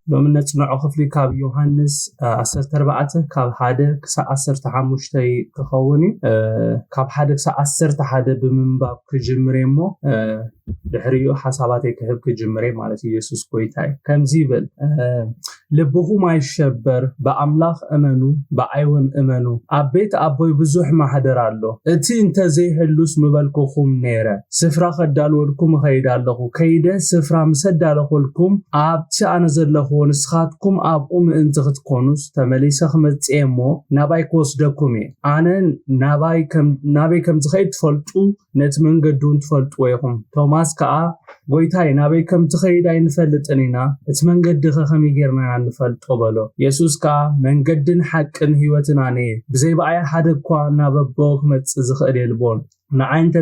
لو من نصنعو خفلي كاب يوحنس 14 كاب 1 كسا 15 كخوني كاب 1 كسا 11 بمنباب كجمريمو دحريو حساباتي كهب كجمري مالتي يسوس كويتاي كم زيبل لبهو ما يشبر بأملاخ أمنو بأيون أمنو أبيت أبوي بزوح ما حدر الله أتي انت زي هلوس مبالكو خوم نيرة سفرا خدالو لكم خيدالو كيده سفرا مسدالو لكم أبتي أنزل لكم نسخاتكم أب انتغت كونوس تمليس خمت إيمو ناباي كوس دكومي أنا ناباي كم تخيد تفلتو نتمن قدون تفلتو ويهم توماس كا ጎይታይ ናበይ ከም ትኸይድ አይንፈልጥኒና እቲ መንገዲ ከመይ ጌርና አንፈልጦ በሎ ኢየሱስ ካ መንገድን ሐቅን ህይወትን አነ ብዘይ በአይ ሓደ እኳ ናበቦ ክመጽ ዝኽእል የልቦን ንዓይንተ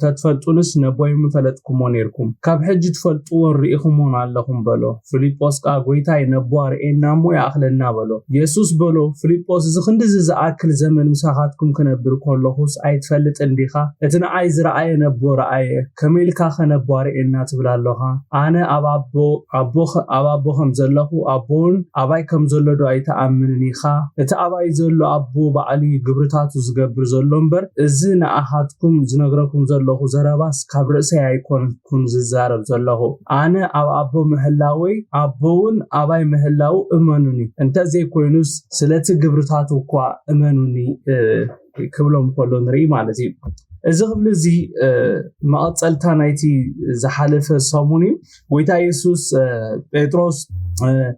ተትፈልጡንስ ነቦይ ምፈለጥኩም ሞኔርኩም ካብ ሕጂ ትፈልጡ ወሪኢኹም ኣለኹም በሎ ፊልጶስ ካ ጎይታይ ነቦ አርኤናሞ ያኽለና በሎ ኢየሱስ በሎ ፊልጶስ ዝኽንድዝ ዝኣክል ዘመን ምሳኻትኩም ክነብር ኮለኹስ ኣይትፈልጥ እንዲኻ እቲ ንዓይ ዝረአየ ነቦ ረአየ ከመይልካ ከነቦ አርኤና ትብላለኻ ኣነ አባቦ ከም ዘለኹ አቦን አባይ ከም ዘሎ ዶ ኣይተኣምንኒኻ እቲ አባይ ዘሎ አቦ ባዕሊ ግብርታቱ ዝገብር ዘሎ እምበር እዚ ንኣኻትኩም ዝነግረኩም ዘለኹ ዘረባስ ካብ ርእሰይ ኣይኮንኩን ዝዛረብ ዘለኹ ኣነ አባቦ ምህላወይ አቦውን አባይ ምህላው እመኑኒ እንተዘይ ኮይኑስ ስለቲ ግብርታቱ እኳ እመኑኒ ክብሎም ኮሎ ንርኢ ማለት እዩ እዚ ክብል እዚ ማዕጸልታ ናይቲ ዝሓለፈ ሰሙኒ ጎይታ ኢየሱስ ጴጥሮስ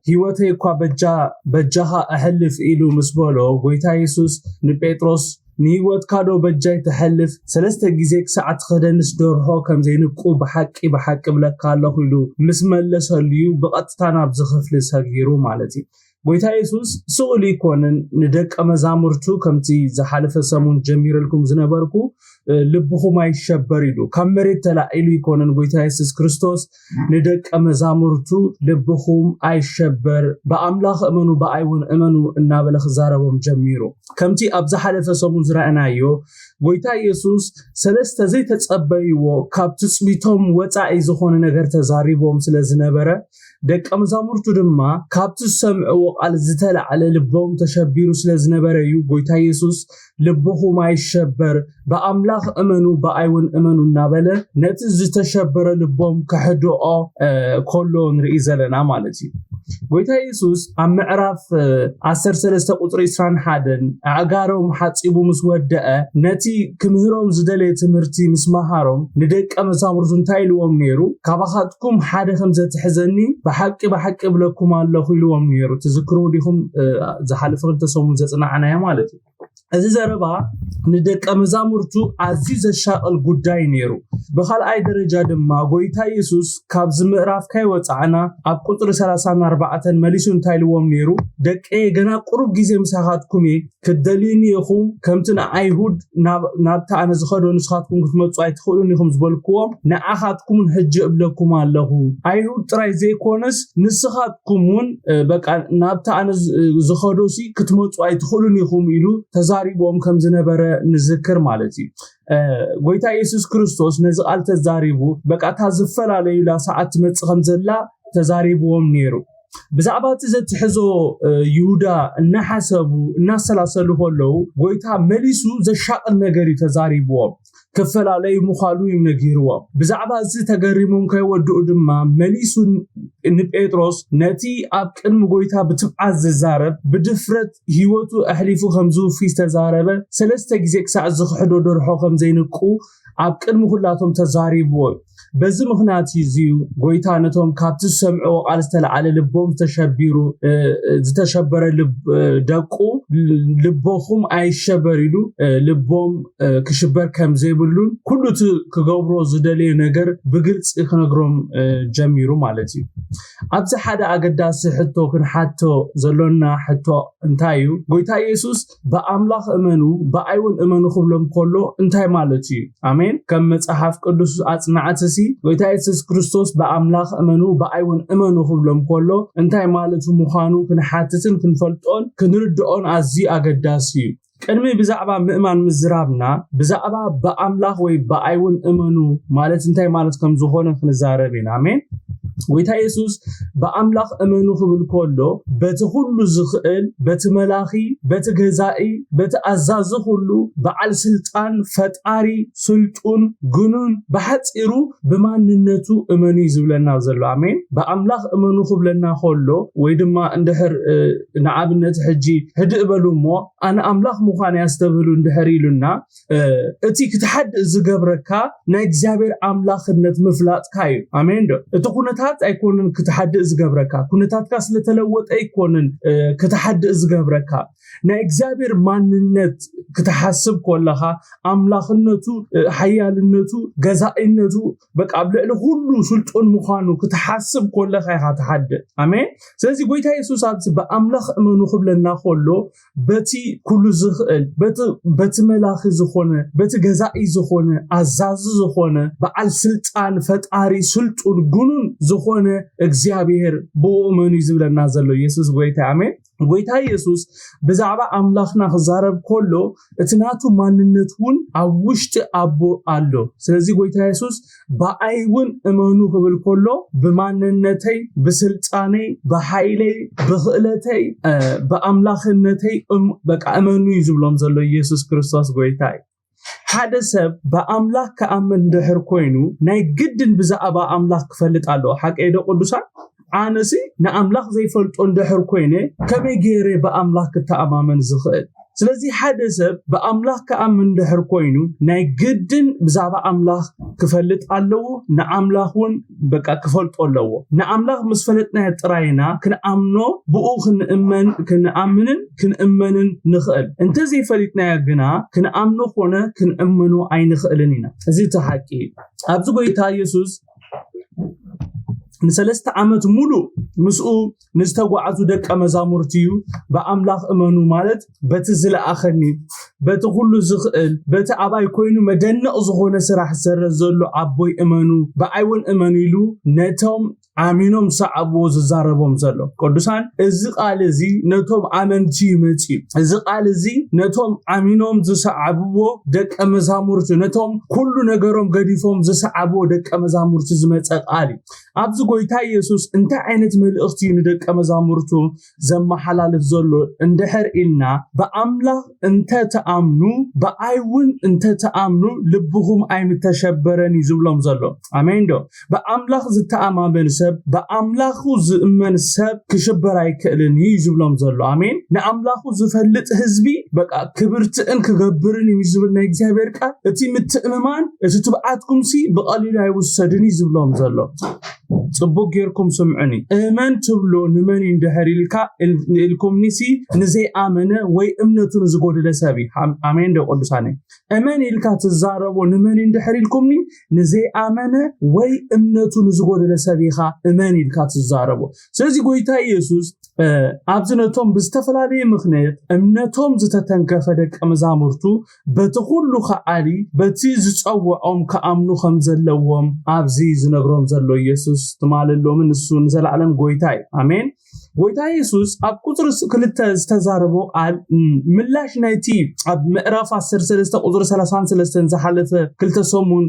ህይወተይ እኳ በጃኻ አህልፍ ኢሉ ምስበሎ ጎይታ ኢየሱስ ንጴጥሮስ ንህይወት ካዶ በጃይ ተሐልፍ ሰለስተ ጊዜ ክሳዓት ኸደንስ ደርሆ ከም ዘይንቁ በሐቂ ብለካ ኣለኹ ኢሉ ምስ መለሰልዩ በቀጥታ ናብ ዝኽፍል ሰጊሩ ማለት እዩ ጎይታ ኢየሱስ ስኡል ይኮነን ንደቀ መዛሙርቱ ከምቲ ዝሓለፈ ሰሙን ጀሚረልኩም ዝነበርኩ ልብኹም አይሸበር ኢሉ ካብ መሬት ተላኢሉ ይኮነን ጎይታ ኢየሱስ ክርስቶስ ንደቀ መዛሙርቱ ልብኹም አይሸበር በአምላኽ እመኑ በአይውን እመኑ እናበለ ዛረቦም ጀሚሩ ከምቲ ኣብ ዝሓለፈ ሰሙን ዝራእናዮ ጎይታ ኢየሱስ ሰለስተ ዘይተጸበይዎ ካብ ትጽቢቶም ወጻኢ ዝኾነ ነገር ተዛሪቦም ስለዝነበረ ደቀ መዛሙርቱ ድማ ካብቲ ሰምዕዎ ቃል ዝተለዓለ ልቦም ተሸቢሩ ስለዝነበረ እዩ ጎይታ ኢየሱስ ልብኹም አይሸበር በአምላኽ እመኑ በአይውን እመኑ እናበለ ነቲ ዝተሸበረ ልቦም ከሕድኦ ኮሎ ንርኢ ዘለና ማለት እዩ ጎይታ ኢየሱስ ኣብ ምዕራፍ 13 ቁጥሪ 21 ኣጋሮም ሓጺቡ ምስ ወደአ ነቲ ክምህሮም ዝደለየ ትምህርቲ ምስ መሃሮም ንደቀ መዛሙርቱ እንታይ ኢልዎም ነይሩ ካባኻትኩም ሓደ ከም ዘትሕዘኒ በሐቂ ብለኩም ኣለኹ ኢልዎም ነይሩ ትዝክሩ ዲኹም ዝሓለፈ ተሰሙን ዘጽናዕናያ ማለት እዩ እዚ ዘረባ ንደቀ መዛሙርቱ ኣዝዩ ዘሻቅል ጉዳይ ነይሩ በኻልኣይ ደረጃ ድማ ጎይታ ኢየሱስ ካብ ዝምዕራፍ ካይወጻዕና ኣብ ቁጥሪ 34 መሊሱ እንታይ ኢልዎም ነይሩ ደቀ ገና ቁሩብ ጊዜ ምሳኻትኩም ክደልዩኒ ኢኹም ከምቲ ንኣይሁድ ናብታ ኣነ ዝኸዶ ንስኻትኩም ክትመጹ ኣይትኽእሉን ኢኹም ዝበልክዎም ንኣኻትኩም ሕጂ እብለኩም ኣለኹ ኣይሁድ ጥራይ ዘይኮነስ ንስኻትኩምን በቃ ናብታ ኣነ ዝኸዶሲ ክትመጹ ኣይትኽእሉን ኢኹም ኢሉ ተዛሪቦም ከም ዝነበረ ንዝክር ማለት እዩ ጎይታ ኢየሱስ ክርስቶስ ነዚ ቃል ተዛሪቡ በቃ ታዝፈላለዩ ሰዓት መጽ ከም ዘላ ተዛሪቦም ነይሩ ብዛዕባ እቲ ዘትሕዞ ይሁዳ እናሓሰቡ እናሰላሰሉ ከለው ጎይታ መሊሱ ዘሻቅል ነገር ተዛሪቦም ከፈላለዩ ምዃሉ ይነግርዎም ብዛዕባ እዚ ተገሪሞም ከይወድኡ ድማ መሊሱ ንጴጥሮስ ነቲ ኣብ ቅድሚ ጎይታ ብትብዓት ዝዛረብ ብድፍረት ህይወቱ ኣሕሊፉ ከምዝውፊ ተዛረበ ሰለስተ ጊዜ ክሳዕ ዝኽሕዶ ደርሖ ከም ዘይንቁ ኣብ ቅድሚ ኩላቶም ተዛሪብዎ በዚ ምኽንያት ይዝዩ ጎይታ ነቶም ካብቲ ሰምዕዎ ቃል ዝተለዓለ ልቦም ተሸቢሩ ዝተሸበረ ደቁ ልቦኹም ኣይሸበር ኢሉ ልቦም ክሽበር ከም ዘይብሉን ኩሉ ክገብሮ ዝደለየ ነገር ብግልጽ ክነግሮም ጀሚሩ ማለት እዩ ኣብዚ ሓደ ኣገዳሲ ሕቶ ክንሓቶ ዘሎና ሕቶ እንታይ እዩ ጎይታ ኢየሱስ በአምላኽ እመኑ በአይውን እመኑ ክብሎም ኮሎ እንታይ ማለት እዩ አሜን ከም መጽሐፍ ቅዱስ አጽናዕተሲ ጎይታ ኢየሱስ ክርስቶስ በአምላኽ እመኑ በአይውን እመኑ ክብሎም ኮሎ እንታይ ማለቱ ምዃኑ ክንሓትትን ክንፈልጦን ክንርድኦን ኣዝዩ ኣገዳሲ እዩ ቅድሚ ብዛዕባ ምእማን ምዝራብና ብዛዕባ በአምላኽ ወይ በአይውን እመኑ ማለት እንታይ ማለት ከም ዝኾነ ክንዛረብ ኢና አሜን ጎይታ ኢየሱስ በአምላኽ እመኑ ክብል ከሎ በቲ ሁሉ ዝኽእል በቲ መላኺ በቲ ገዛኢ በቲ ኣዛዚ ሁሉ በዓል ስልጣን ፈጣሪ ስልጡን ግኑን በሓፂሩ ብማንነቱ እመኑ ዝብለና ዘሎ አሜን በአምላኽ እመኑ ክብለና ከሎ ወይ ድማ እንድሕር ንዓብነት ሕጂ ህድእ በሉሞ ኣነ ኣምላኽ ምዃን ያስተብህሉ እንድሕር ኢሉና እቲ ክትሓድእ ዝገብረካ ናይ እግዚአብሔር ኣምላኽነት ምፍላጥካ እዩ አሜን ዶ እቲ ኩነታት ኣይኮንን ክትሓድእ ዝገብረካ ኩነታትካ ስለተለወጠ ኣይኮንን ክትሓድእ ዝገብረካ ናይ እግዚአብሔር ማንነት ክትሓስብ ከለኻ ኣምላኽነቱ ሓያልነቱ ገዛኢነቱ በቃ ብልዕሊ ሁሉ ስልጡን ምዃኑ ክትሓስብ ከለኻ ኢኻ ትሓድእ አሜን ስለዚ ጎይታ ኢየሱስ ኣብዚ በአምላኽ እመኑ ክብለና ከሎ በቲ ኩሉ ዝኽእል በቲ መላኺ ዝኾነ በቲ ገዛኢ ዝኾነ ኣዛዚ ዝኾነ በዓል ስልጣን ፈጣሪ ስልጡን ግኑን ዝኾነ እግዚአብሔር ብኡ እመኑ ዝብለና ዘሎ ኢየሱስ ጎይታ አሜን ጎይታ ኢየሱስ ብዛዕባ ኣምላኽና ክዛረብ ከሎ እቲ ናቱ ማንነት እውን ኣብ ውሽጢ ኣቦ ኣሎ ስለዚ ጎይታ ኢየሱስ በኣይ እውን እመኑ ክብል ከሎ ብማንነተይ ብስልጣነይ ብሓይለይ ብኽእለተይ ብኣምላኽነተይ በቃ እመኑ ዝብሎም ዘሎ ኢየሱስ ክርስቶስ ጎይታ እዩ ሓደ ሰብ በአምላኽ ከኣምን ድሕር ኮይኑ ናይ ግድን ብዛዕባ ኣምላኽ ክፈልጥ ኣለዎ ሓቀይ ዶ ቅዱሳን ኣነሲ ንኣምላኽ ዘይፈልጦ እንድሕር ኮይነ ከመይ ገይረ በአምላኽ ክተኣማመን ዝኽእል ስለዚ ሓደ ሰብ በአምላኽ ከኣምን ድሕር ኮይኑ ናይ ግድን ብዛዕባ ኣምላኽ ክፈልጥ ኣለዎ ንኣምላኽ እውን በቃ ክፈልጦ ኣለዎ ንኣምላኽ ምስ ፈለጥና ጥራይና ክንኣምኖ ብኡ ክንእመንን ንኽእል እንተዘይፈሊጥና ግና ክንኣምኖ ኮነ ክንእመኑ ኣይንኽእልን ኢና እዚ ተሓቂ ኣብዚ ጎይታ ኢየሱስ ንሰለስተ ዓመት ሙሉ ምስኡ ንዝተጓዓዙ ደቀ መዛሙርቲዩ በአምላኽ እመኑ ማለት በቲ ዝለኣኸኒ በቲ ሁሉ ዝኽእል በቲ ኣባይ ኮይኑ መደነቕ ዝኾነ ስራሕ ዝሰርሕ ዘሎ ኣቦይ እመኑ በኣይውን እመኑ ኢሉ ነቶም ኣሚኖም ሰዓብዎ ዝዛረቦም ዘሎ ቅዱሳን እዚ ቃል እዚ ነቶም ኣመንቲ ይመጽእ እዚ ቃል እዚ ነቶም ኣሚኖም ዝሰዓብዎ ደቀ መዛሙርቲ ነቶም ኩሉ ነገሮም ገዲፎም ዝሰዓብዎ ደቀ መዛሙርቲ ዝመጸ ቃል ኣብዚ ጎይታ ኢየሱስ እንታይ ዓይነት መልእኽቲ ንደቀ መዛሙርቱ ዘመሓላልፍ ዘሎ እንድሕር ኢልና በአምላኽ እንተተኣምኑ በኣይውን እንተተኣምኑ ልብኹም ኣይምተሸበረን ይዝብሎም ዘሎ አሜን ዶ በአምላኽ ዝተኣማመን ሰብ በአምላኹ ዝእመን ሰብ ክሽበር ኣይክእልን ይዝብሎም ዘሎ አሜን ንኣምላኹ ዝፈልጥ ህዝቢ በቃ ክብርትእን ክገብርን ይዝብል ናይ እግዚአብሔር ቃል እቲ ምትእምማን እቲ ትብዓትኩምሲ ብቐሊሉ ኣይውሰድን ይዝብሎም ዘሎ ጽቡቅ ጌርኩም ስምዑኒ እመን ትብሎ ንመን እንድሕር ኢልኩምኒሲ ንዘይኣመነ ወይ እምነቱን ዝጎደለ ሰብ አሜን ዶ ቅዱሳን እመን ኢልካ ትዛረቦ ንመን እንድሕር ኢልኩምኒ ንዘይኣመነ ወይ እምነቱን ዝጎደለ ሰብ ኢኻ እመን ኢልካ ትዛረቦ ስለዚ ጎይታ ኢየሱስ ኣብዚ ነቶም ብዝተፈላለየ ምኽንያት እምነቶም ዝተተንከፈ ደቀ መዛሙርቱ በቲ ኩሉ ከዓሊ በቲ ዝፀውዖም ከኣምኑ ከም ዘለዎም ኣብዚ ዝነግሮም ዘሎ ኢየሱስ ትማለሎም ንሱ ንዘላለም ጎይታ እዩ አሜን ጎይታ ኢየሱስ ኣብ ቁጥር 2 ዝተዛረቦ ቃል ምላሽ ናይቲ ኣብ ምዕራፍ 13 ቁጥር 33 ዝሓለፈ ክልተ ሰሙን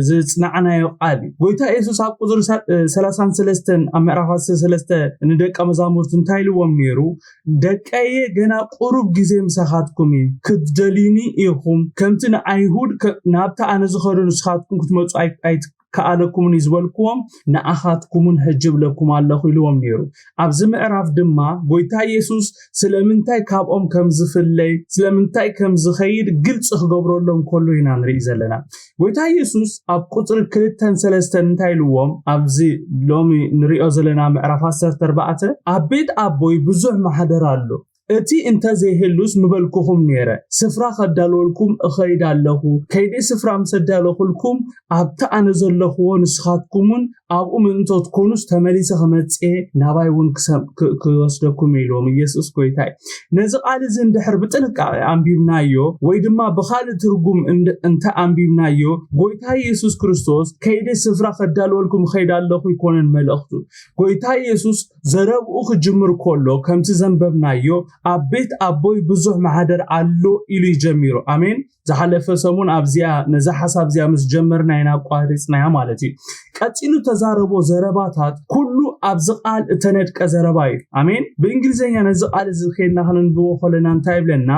ዝጽናዕናዮ ቃል ጎይታ ኢየሱስ ኣብ ቁጥር 33 ኣብ ምዕራፍ 13 ንደቀ መዛሙርቱ እንታይ ኢልዎም ነይሩ ደቀየ ገና ቁሩብ ግዜ ምሳኻትኩም ክትደሊኒ ኢኹም ከምቲ ንኣይሁድ ናብታ ኣነ ዝኸዱ ንስኻትኩም ክትመጹ ከኣለኩምን ይዝበልክዎም ንኣኻትኩምን ሕጅብ ለኩም ኣለኹ ኢልዎም ነይሩ ኣብዚ ምዕራፍ ድማ ጎይታ ኢየሱስ ስለምንታይ ካብኦም ከም ዝፍለይ ስለምንታይ ከም ዝኸይድ ግልጽ ክገብረሎም ከሎ ኢና ንርኢ ዘለና ጎይታ ኢየሱስ ኣብ ቁጥሪ 2-3 እንታይ ኢልዎም ኣብዚ ሎሚ ንሪኦ ዘለና ምዕራፍ 14 ኣብ ቤት ኣቦይ ብዙሕ ማሕደር ኣሎ እቲ እንተዘይህሉስ ምበልኩኹም ነይረ ስፍራ ከዳልወልኩም እኸይድ ኣለኹ ከይደ ስፍራ ምሰዳለኹልኩም ኣብቲ ኣነ ዘለኽዎ ንስኻትኩምን ኣብኡ ምእንቶ ትኮኑስ ተመሊሰ ክመጽእ ናባይ እውን ክወስደኩም ኢሎም ኢየሱስ ጎይታ ነዚ ቃል እዚ እንድሕር ብጥንቃቄ ኣንቢብናዮ ወይ ድማ ብኻልእ ትርጉም እንተ ኣንቢብናዮ ጎይታ ኢየሱስ ክርስቶስ ከይደ ስፍራ ከዳልወልኩም እኸይድ ኣለኹ ይኮነን መልእኽቱ ጎይታ ኢየሱስ ዘረብኡ ክጅምር ከሎ ከምቲ ዘንበብናዮ ኣብ ቤት ኣቦይ ብዙሕ ማሕደር ኣሎ ኢሉ ይጀሚሩ አሜን ዝሓለፈ ሰሙን ኣብዚያ ነዛ ሓሳብ እዚኣ ምስ ጀመርና ኢና ቋሪጽናያ ማለት እዩ ቀፂሉ ተዛረቦ ዘረባታት ኩሉ ኣብዚ ቃል እተነድቀ ዘረባ እዩ አሜን በእንግሊዘኛ ነዚ ቃል እዚ ኸይና ክንንብቦ ከለና እንታይ ይብለና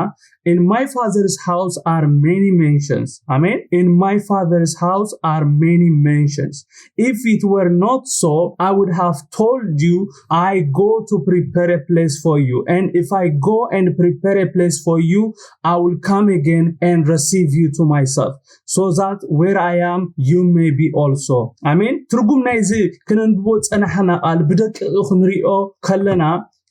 In my father's house are many mansions. Amen. In my father's house are many mansions. If it were not so, I would have told you, I go to prepare a place for you. And if I go and prepare a place for you, I will come again and receive you to myself, so that where I am, you may be also. Amen. ትርጉም ናይዚ ክንንብቦ ጸናሕና ቃል ብደቂቕ ክንሪኦ ከለና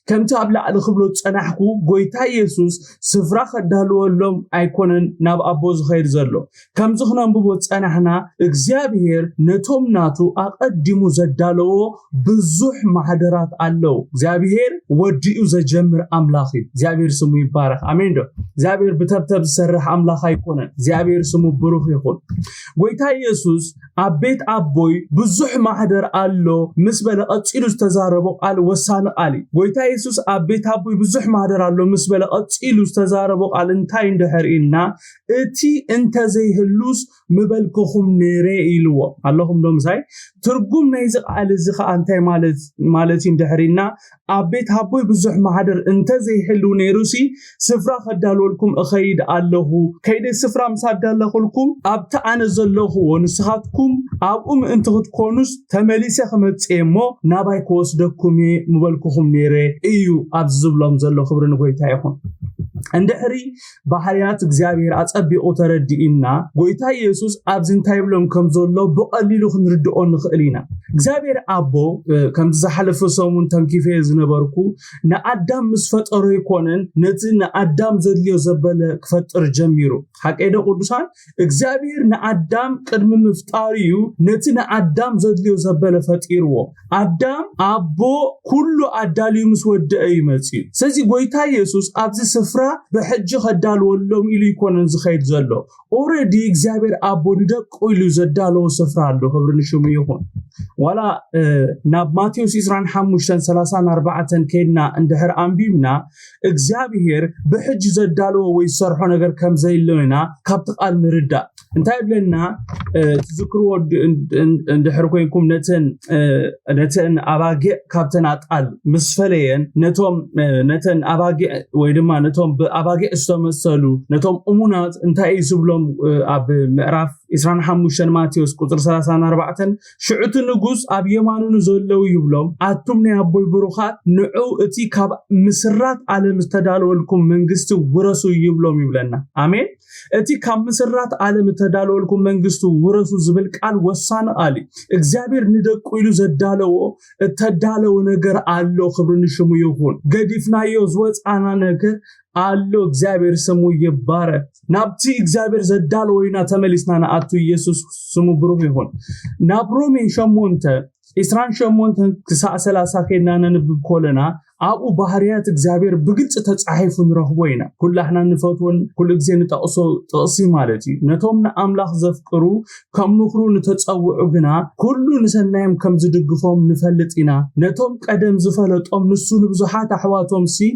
ከምቲ ኣብ ላዕሊ ክብሎ ጸናሕኩ ጎይታ ኢየሱስ ስፍራ ከዳልወሎም ኣይኮነን ናብ ኣቦ ዝኸይድ ዘሎ ከምዚ ክነንብቦ ጸናሕና እግዚአብሔር ነቶም ናቱ ኣቀዲሙ ዘዳለዎ ብዙሕ ማሕደራት ኣለው እግዚአብሔር ወዲኡ ዘጀምር ኣምላኽ እዩ እግዚአብሔር ስሙ ይባረክ አሜን ዶ እግዚአብሔር ብተብተብ ዝሰርሕ ኣምላኽ ኣይኮነን እግዚአብሔር ስሙ ብሩኽ ይኹን ጎይታ ኢየሱስ ኣብ ቤት ኣቦይ ብዙሕ ማሕደር ኣሎ ምስ በለ ቀፂሉ ዝተዛረቦ ቃል ወሳኒ ቃል ጎይታ ኢየሱስ ኣብ ቤት ኣቦይ ብዙሕ ማሕደር ኣሎ ምስ በለ ቀፂሉ ዝተዛረቦ ቃል እንታይ እንደሕርኢና እቲ እንተዘይህሉስ ምበልክኹም ነይረ ኢልዎ ኣለኹም ዶ ምሳይ ትርጉም ናይዚ ቃል እዚ ከዓ እንታይ ማለት እንደሕርኢና ኣብ ቤት ኣቦይ ብዙሕ ማሕደር እንተዘይህሉ ነይሩሲ ስፍራ ከዳልወልኩም እኸይድ ኣለኹ ከይደ ስፍራ ምሳዳለኹልኩም ኣብቲ ኣነ ዘለኹዎ ንስኻትኩም ኣብኡ ምእንቲ ክትኮኑስ ተመሊሰ ክመጽእ እሞ ናባይ ክወስደኩም ምበልክኹም ነይረ እዩ ኣብዚ ዝብሎም ዘሎ ክብሪ ንጎይታ ይኹን እንድሕሪ ባህርያት እግዚአብሔር አጸቢቆ ተረዲኢና ጎይታ ኢየሱስ ኣብዚ እንታይ ብሎም ከም ዘሎ በቀሊሉ ክንርድኦ ንኽእል ኢና እግዚአብሔር አቦ ከም ዝሓለፈ ሰሙን ተንኪፈ ዝነበርኩ ንአዳም ምስ ፈጠሩ ይኮነን ነቲ ንአዳም ዘድልዮ ዘበለ ክፈጥር ጀሚሩ ሓቀደ ቅዱሳን እግዚአብሔር ንአዳም ቅድሚ ምፍጣሪዩ ነቲ ንአዳም ዘድልዮ ዘበለ ፈጢርዎ አዳም አቦ ኩሉ አዳልዩ ምስ ወደአ ይመጽእ ስለዚ ጎይታ ኢየሱስ ኣብዚ ስፍራ በሕጅ ከዳልወሎም ኢሉ ይኮነን ዝኸይድ ዘሎ ኦሬዲ እግዚአብሔር አቦ ንደቆ ኢሉ ዘዳለው ስፍራ ኣሎ ክብሪ ንሽሙ ይኹን ወላ ናብ ማቴዎስ 25:34 ከይድና እንድሕር አንቢብና እግዚአብሔር በሕጅ ዘዳለው ወይ ሰርሖ ነገር ከም ዘይለውና ካብቲ ቃል ንርዳእ እንታይ ብለና ትዝክርዎ እንድሕር ኮይንኩም ነተን አባጊዕ ካብተን አጣል ምስፈለየን ነተን አባጊዕ ወይ ድማ ነቶም በአባጊዕ ዝተመሰሉ ነቶም እሙናት እንታይ ዝብሎም ኣብ ምዕራፍ 25 ማቴዎስ ቁጥር 34 ሽዑት ንጉስ ኣብ የማኑን ዘለው ይብሎም አቱም ናይ አቦይ ብሩኻት ንዑ እቲ ካብ ምስራት ዓለም ዝተዳለወልኩም መንግስቲ ውረሱ ይብሎም ይብለና አሜን እቲ ካብ ምስራት ዓለም ዝተዳለወልኩም መንግስቲ ውረሱ ዝብል ቃል ወሳነ ቃል እግዚአብሔር ንደቁ ኢሉ ዘዳለዎ ተዳለው ነገር አሎ ክብሪ ንሽሙ ይኹን ገዲፍናዮ ዝወፃና ነገር አሎ እግዚአብሔር ስሙ ይባረክ ናብቲ እግዚአብሔር ዘዳለው ወይና ተመሊስና ናአቱ ኢየሱስ ስሙ ብሩክ ይሁን ናብ ሮሜ 8:28 ክሳዕ 30 ከይና ነንብብ ኮለና አቡ ባህሪያት እግዚአብሔር በግልጽ ተጻሒፉ ንረኽቦ ኢና ኩላህና ንፈትውን ኩሉ ግዜ ንጠቅሶ ጥቅሲ ማለት እዩ ነቶምና አምላኽ ዘፍቅሩ ከም ምኽሩ ንተጸውዑ ግና ኩሉ ንሰናይም ከም ዝድግፎም ንፈልጥ ኢና ነቶም ቀደም ዝፈለጦም ንሱ ንብዙሓት አሕዋቶም ሲ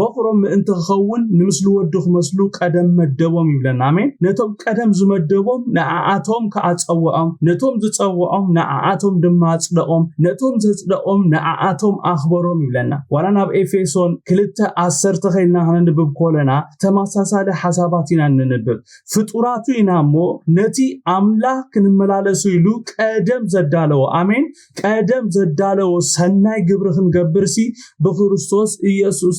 በኽሮም ምእንቲ ክኸውን ንምስሉ ወዱ ክመስሉ ቀደም መደቦም ይብለና አሜን ነቶም ቀደም ዝመደቦም ንዓዓቶም ከአጸውዖም ነቶም ዝጸውዖም ንዓዓቶም ድማ አጽደቆም ነቶም ዘጽደቆም ንዓዓቶም አኽበሮም ይብለና ናብ ኤፌሶን 2:10 ከይና ንንብብ ኮለና ተማሳሳለ ሐሳባት ኢና ንንብብ ፍጡራቱ ኢናሞ ነቲ አምላክ ክንመላለሱ ኢሉ ቀደም ዘዳለው አሜን ቀደም ዘዳለው ሰናይ ግብር ክንገብርሲ በክርስቶስ ኢየሱስ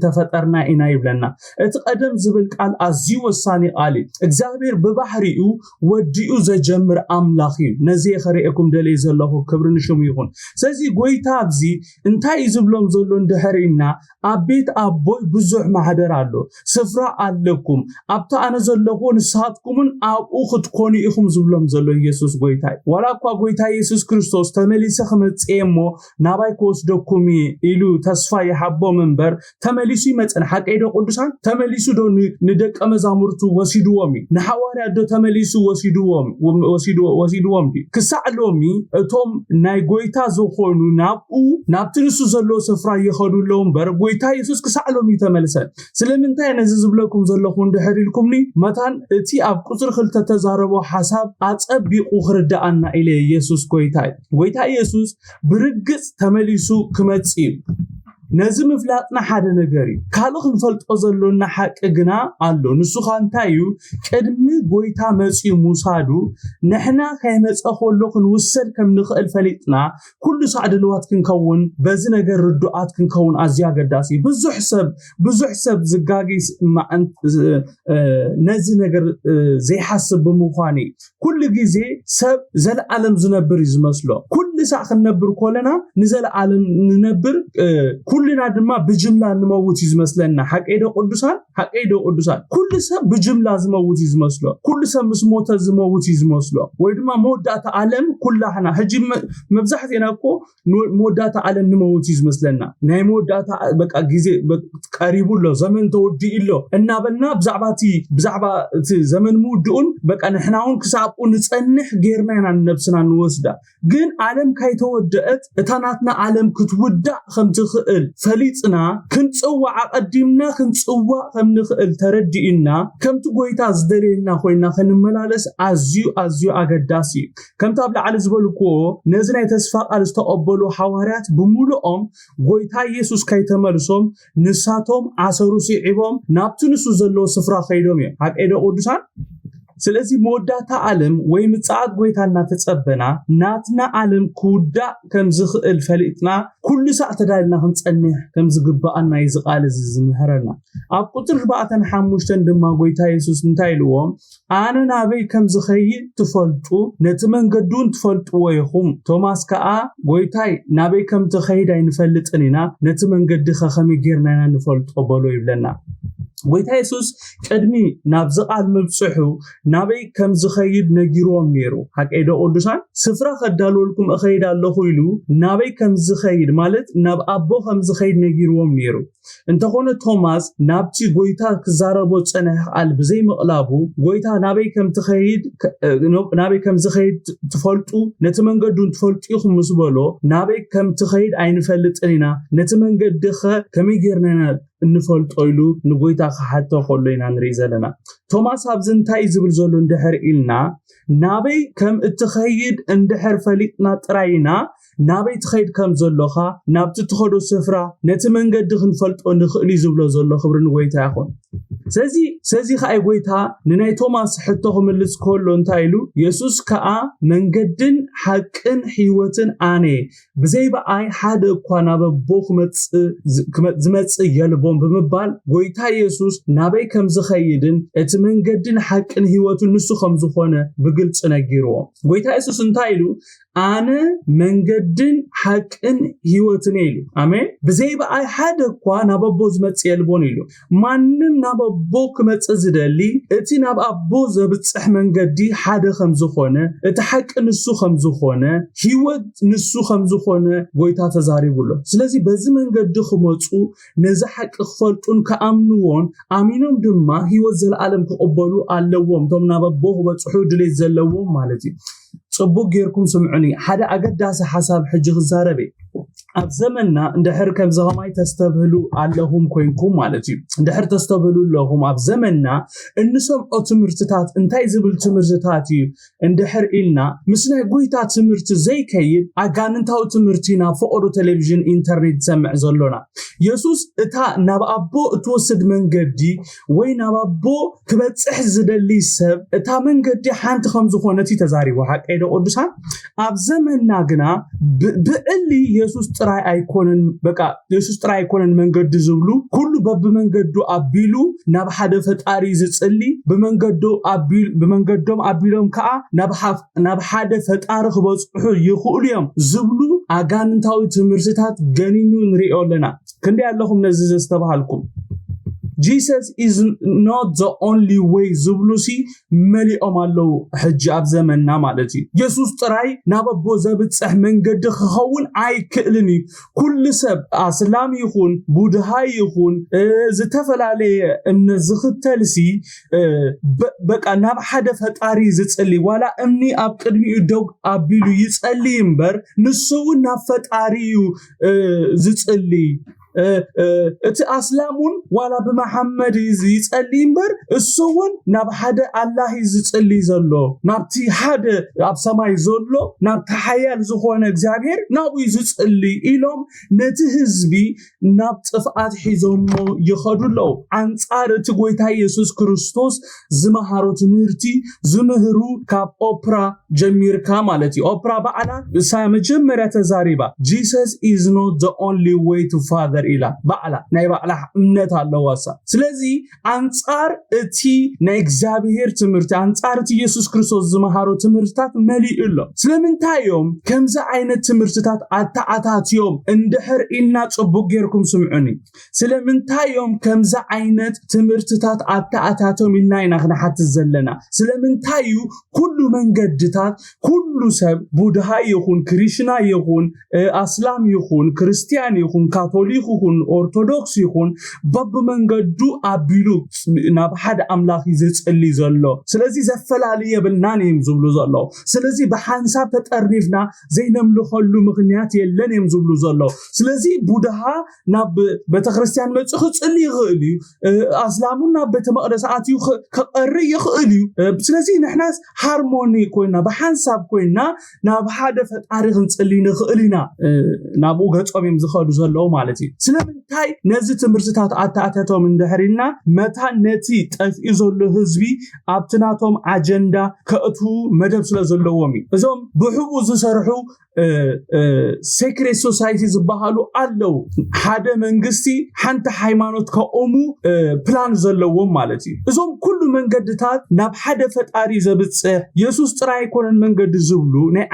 ተፈጠርና ኢና ይብለና እቲ ቀደም ዝብል ቃል ኣዝዩ ወሳኒ ቃል እግዚአብሔር በባህሪኡ ወዲኡ ዘጀምር አምላኽ እዩ ነዚ የኸሪአኩም ደለይ ዘለኹ ክብሪ ንሽሙ ይኹን ስለዚ ጎይታ ኣብዚ እንታይ ዝብሎም ዘሎ እንደሕርኢና አቤት አቦይ ብዙሕ ማሕደር ኣሎ ስፍራ ኣለኩም ኣብታ ኣነ ዘለኹ ንሳትኩምን ኣብኡ ክትኮኑ ኢኹም ዝብሎም ዘሎ ኢየሱስ ጎይታ ወላ እኳ ጎይታ ኢየሱስ ክርስቶስ ተመሊሰ ክመጽእ ሞ ናባይ ክወስደኩም ኢሉ ተስፋ ይሓቦም እምበር ተመሊሱ ይመጽን ሓቀይዶ ቅዱሳን ተመሊሱ ዶ ንደቀ መዛሙርቱ ወሲድዎም ንሐዋርያት ዶ ተመሊሱ ወሲድዎም ክሳዕ ሎሚ እቶም ናይ ጎይታ ዝኾኑ ናብኡ ናብቲ ንሱ ዘሎ ስፍራ يخدولهم بر ጎይታ ኢየሱስ ክሳዕሎም ይተመልሰን ስለምንታይ ነዚ ዝብለኩም ዘለኹ እንድሕሪልኩምኒ መታን እቲ ኣብ ቁጽር 2 ተዛረቦ ሐሳብ አጸቢቁ ክርዳአና ኢለ ኢየሱስ ጎይታ ኢየሱስ ብርግጽ ተመሊሱ ክመጽ ነዚ ምፍላጥና ሓደ ነገር እዩ ካልእ ክንፈልጦ ዘሎና ሓቂ ግና ኣሎ ንሱ ኻንታዩ ቅድሚ ጎይታ መጽኡ ሙሳዱ ንሕና ከይመጸ ኾሎ ክንውሰድ ከም ንኽእል ፈሊጥና ኩሉ ሰዓት ልዋት ክንከውን በዚ ነገር ርዱአት ክንከውን ኣዝያ ገዳሲ ብዙሕ ሰብ ዝጋጊስ ነዚ ነገር ዘይሐስብ ብምዃኑ ኩሉ ግዜ ሰብ ዘለዓለም ዝነብር ይዝመስሎ ኩሉ ሰዓት ክንነብር ኮለና ንዘለዓለም ንነብር ኩልና ድማ ብጅምላ ንመውት ይዝመስለና ሓቀይዶ ቅዱሳን ኩሉ ሰብ ብጅምላ ዝመውት ይዝመስሎ ኩሉ ሰብ ምስ ሞተ ዝመውት ይዝመስሎ ወይ ድማ መወዳእታ ዓለም ኩላህና ሕጂ መብዛሕትና እኮ መወዳእታ ዓለም ንመውት ይዝመስለና ናይ መወዳእታ በቃ ግዜ ቀሪቡሎ ዘመን ተወዲኢሎ እናበልና ብዛዕባ ዘመን ሙድኡን በቃ ንሕናውን ክሳብኡ ንጸንሕ ጌርና ኢና ነብስና ንወስዳ ግን ዓለም ካይተወደአት እታናትና ዓለም ክትውዳእ ከም ትኽእል ፈሊጽና ክንጽዋዕ ቀዲምና ክንጽዋዕ ከም ንኽእል ተረዲእና ከምቲ ጎይታ ዝደለየና ኮይና ክንመላለስ ኣዝዩ ኣገዳሲ ከምቲ ኣብ ላዕሊ ዝበልኩ ነዚ ናይ ተስፋ ቃል ዝተቀበሉ ሐዋርያት ብሙሉኦም ጎይታ ኢየሱስ ካይተመልሶም ንሳቶም ዓሰሩ ሲዒቦም ናብቲ ንሱ ዘለዎ ስፍራ ከይዶም እዮም ሓቀይዶ ቅዱሳን ስለዚህ መወዳእታ ዓለም ወይ ምጽአት ጎይታና ተጸበና ናትና ዓለም ኩዳእ ከም ዝኽእል ፈሊጥና ኩሉ ሰዓት ተዳልና ክንጸንሕ ከም ዝግባአና ይዝቃል ዝምህረና ኣብ ቁጥር 4:5 ድማ ጎይታ ኢየሱስ እንታይ ኢልዎም ኣነ ናበይ ከም ዝኸይድ ትፈልጡ ነቲ መንገዱን ትፈልጡ ወይኹም ቶማስ ከዓ ጎይታይ ናበይ ከም ትኸይድ ኣይንፈልጥን ኢና ነቲ መንገዲ ከመይ ጌርና ኢና ንፈልጦ በሎ ይብለና ጎይታ ኢየሱስ ቅድሚ ናብ ዝቃል ምብጽሑ ናበይ ከም ዝኸይድ ነጊሮም ነይሩ ሓቀይዶ ቅዱሳን ስፍራ ከዳልወልኩም እኸይድ ኣለኹ ኢሉ ናበይ ከም ዝኸይድ ማለት ናብ ኣቦ ከም ዝኸይድ ነጊሮም ነይሩ እንተኾነ ቶማስ ናብቲ ጎይታ ክዛረቦ ጸነሕ ቃል ብዘይ ምቕላቡ ጎይታ ናበይ ከም ዝኸይድ ትፈልጡ ነቲ መንገዱን ትፈልጡ ኢኹም ምስ በሎ ናበይ ከም ትኸይድ ኣይንፈልጥን ኢና ነቲ መንገዲ ከመይ ጌርና እንፈልጦ ኢሉ ንጎይታ ክሓቶ ኾሎ ኢና ንርኢ ዘለና ቶማስ ኣብ ዝንታይ ዝብል ዘሎ እንድሕር ኢልና ናበይ ከም እትኸይድ እንድሕር ፈሊጥና ጥራይና ናበይ ትኸይድ ከም ዘሎኻ ናብቲ ትኸዶ ስፍራ ነቲ መንገዲ ክንፈልጦ ንኽእል ዝብሎ ዘሎ ክብሪ ንጎይታ ይኹን ስለዚ ኸኣይ ጎይታ ንናይ ቶማስ ሕቶ ክምልስ ከሎ እንታይ ኢሉ ኢየሱስ ከዓ መንገድን ሓቅን ሕይወትን ኣነ ብዘይ በኣይ ሓደ እኳ ናብ ኣቦ ዝመጽእ የልቦም ብምባል ጎይታ ኢየሱስ ናበይ ከም ዝኸይድን እቲ መንገድን ሓቅን ሕይወትን ንሱ ከም ዝኾነ ብግልጽ ነጊርዎ ጎይታ ኢየሱስ እንታይ ኢሉ ኣነ መንገድን ሓቅን ሕይወትን ኢሉ አሜን ብዘይ በኣይ ሓደ እኳ ናብ ኣቦ ዝመጽእ የልቦን ኢሉ ማንም ናብ ኣቦ ክመጽእ ዝደሊ እቲ ናብ ኣቦ ዘብጽሕ መንገዲ ሓደ ከም ዝኾነ እቲ ሓቂ ንሱ ከም ዝኾነ ሕይወት ንሱ ከም ዝኾነ ጎይታ ተዛሪቡሎ ስለዚ በዚ መንገዲ ክመጹ ነዚ ሓቂ ክፈልጡን ከኣምንዎን ኣሚኖም ድማ ሕይወት ዘለዓለም ክቕበሉ ኣለዎም ቶም ናብ ኣቦ ክበጽሑ ድሌት ዘለዎም ማለት እዩ ጽቡቅ ጌርኩም ስምዑኒ ሓደ ኣገዳሲ ሓሳብ ሕጂ ክዛረበ ኣብ ዘመንና እንድሕር ከም ዘኸማይ ተስተብህሉ ኣለኹም ኮይንኩም ማለት እዩ እንድሕር ተስተብህሉ ኣለኹም ኣብ ዘመንና እንሰምዖ ትምህርትታት እንታይ ዝብል ትምህርትታት እዩ እንድሕር ኢልና ምስ ናይ ጎይታ ትምህርቲ ዘይከይድ ኣጋንንታዊ ትምህርቲ ናብ ፍቅሩ ቴሌቪዥን ኢንተርኔት ሰምዕ ዘሎና ኢየሱስ እታ ናብ ኣቦ እትወስድ መንገዲ ወይ ናብ ኣቦ ክበጽሕ ዝደሊ ሰብ እታ መንገዲ ሓንቲ ከም ዝኾነት ተዛሪቡ ሓቀይዶ ቅዱሳን ኣብ ዘመንና ግና ብዕሊ ኢየሱስ ጥራይ ኣይኮነን በቃ ኢየሱስ ጥራይ ኣይኮነን መንገዲ ዝብሉ ኩሉ በብመንገዱ ኣቢሉ ናብ ሓደ ፈጣሪ ዝጽሊ በመንገዶም ኣቢሎም ከዓ ናብ ሓደ ፈጣሪ ክበጽሑ ይኽእሉ እዮም ዝብሉ ኣጋንንታዊ ትምህርትታት ገኒኑ ንሪኦ ኣለና ክንደይ ኣለኹም ነዚ ዝተባሃልኩም Jesus is not the only way ዝብሉሲ መሊኦም ኣለው ሕጂ ኣብ ዘመንና ማለት እዩ ኢየሱስ ጥራይ ናበቦ ዘብጽሕ መንገዲ ክኸውን ኣይክእልን ኩሉ ሰብ ኣስላም ይኹን ቡድሃ ይኹን ዝተፈላለየ እምነት ዝኽተልሲ በቃ ናብ ሓደ ፈጣሪ ዝጽሊ ዋላ እምኒ ኣብ ቅድሚኡ ደው ኣቢሉ ይጸሊ እምበር ንሱ ናብ ፈጣሪዩ ዝጽሊ እቲ ኣስላሙን ዋላ ብመሐመድ ይጸሊ እምበር እሱውን ናብ ሓደ አላህ ዝጽሊ ዘሎ ናብቲ ሓደ ኣብ ሰማይ ዘሎ ናብ ተሓያል ዝኾነ እግዚአብሔር ናቡ ዝጽሊ ኢሎም ነቲ ህዝቢ ናብ ጥፍኣት ሒዞሞ ይኸዱሎ አንጻር እቲ ጎይታ ኢየሱስ ክርስቶስ ዝመሃሮ ትምህርቲ ዝምህሩ ካብ ኦፕራ ጀሚርካ ማለት እዩ ኦፕራ በዓላ መጀመርያ ተዛሪባ Jesus is not the only way to Father ኢላ በዓላ ናይ በዓላ እምነት ኣለዋሳ ስለዚ አንጻር እቲ ናይ እግዚአብሔር ትምህርቲ አንጻር እቲ ኢየሱስ ክርስቶስ ዝመሃሮ ትምህርታት መሊኡሎ ስለምንታዮም ከምዛ ዓይነት ትምህርትታት አታአታትዮም እንድሕር ኢልና ጽቡቅ ጌርኩም ስምዑኒ ስለምንታዮም ከምዛ ዓይነት ትምህርትታት አታአታትዮም ኢልና ይናኽናሓት ዘለና ስለምንታዩ ኩሉ መንገድታት ኩሉ ሰብ ቡድሃ ይኹን ክሪስና ይኹን አስላም ይኹን ክርስቲያን ይኹን ካቶሊክ ይኹን ኦርቶዶክስ ይኹን በብመንገዱ አቢሉ ናብ ሓደ አምላኽ ዝጽሊ ዘሎ ስለዚ ዘፈላልየ የብልናን ዝብሉ ዘሎ ስለዚ በሐንሳብ ተጠርኒፍና ዘይነምልኸሉ ምኽንያት የለን ዝብሉ ዘሎ ስለዚ ቡድሃ ናብ ቤተክርስቲያን መጽኽ ጽሊ ይኽእል አስላሙና ቤተ መቅደስ አትዩ ከቀሪ ይኽእል ስለዚ ንሕናስ ሃርሞኒ ኮይና በሐንሳብ ኮይና ናብ ሓደ ፈጣሪ ክንጽሊ ንኽእልና ናብኡ ገጾም ዝኸዱ ዘለው ማለት እዩ ስለምንታይ ነዚ ትምህርትታት አታአታቶም እንድሕሪና መታ ነቲ ጠፍኢ ዘሎ ህዝቢ ኣብትናቶም አጀንዳ ከእቱ መደብ ስለ ዘለዎም እዞም ብሕቡ ዝሰርሑ ሴክሬት ሶሳይቲ ዝበሃሉ ኣለው ሓደ መንግስቲ ሓንቲ ሃይማኖት ከኦሙ ፕላን ዘለዎም ማለት እዩ እዞም ኩሉ መንገድታት ናብ ሓደ ፈጣሪ ዘብጽሕ ኢየሱስ ጥራይ ኮነን መንገዲ ዝብሉ ናይ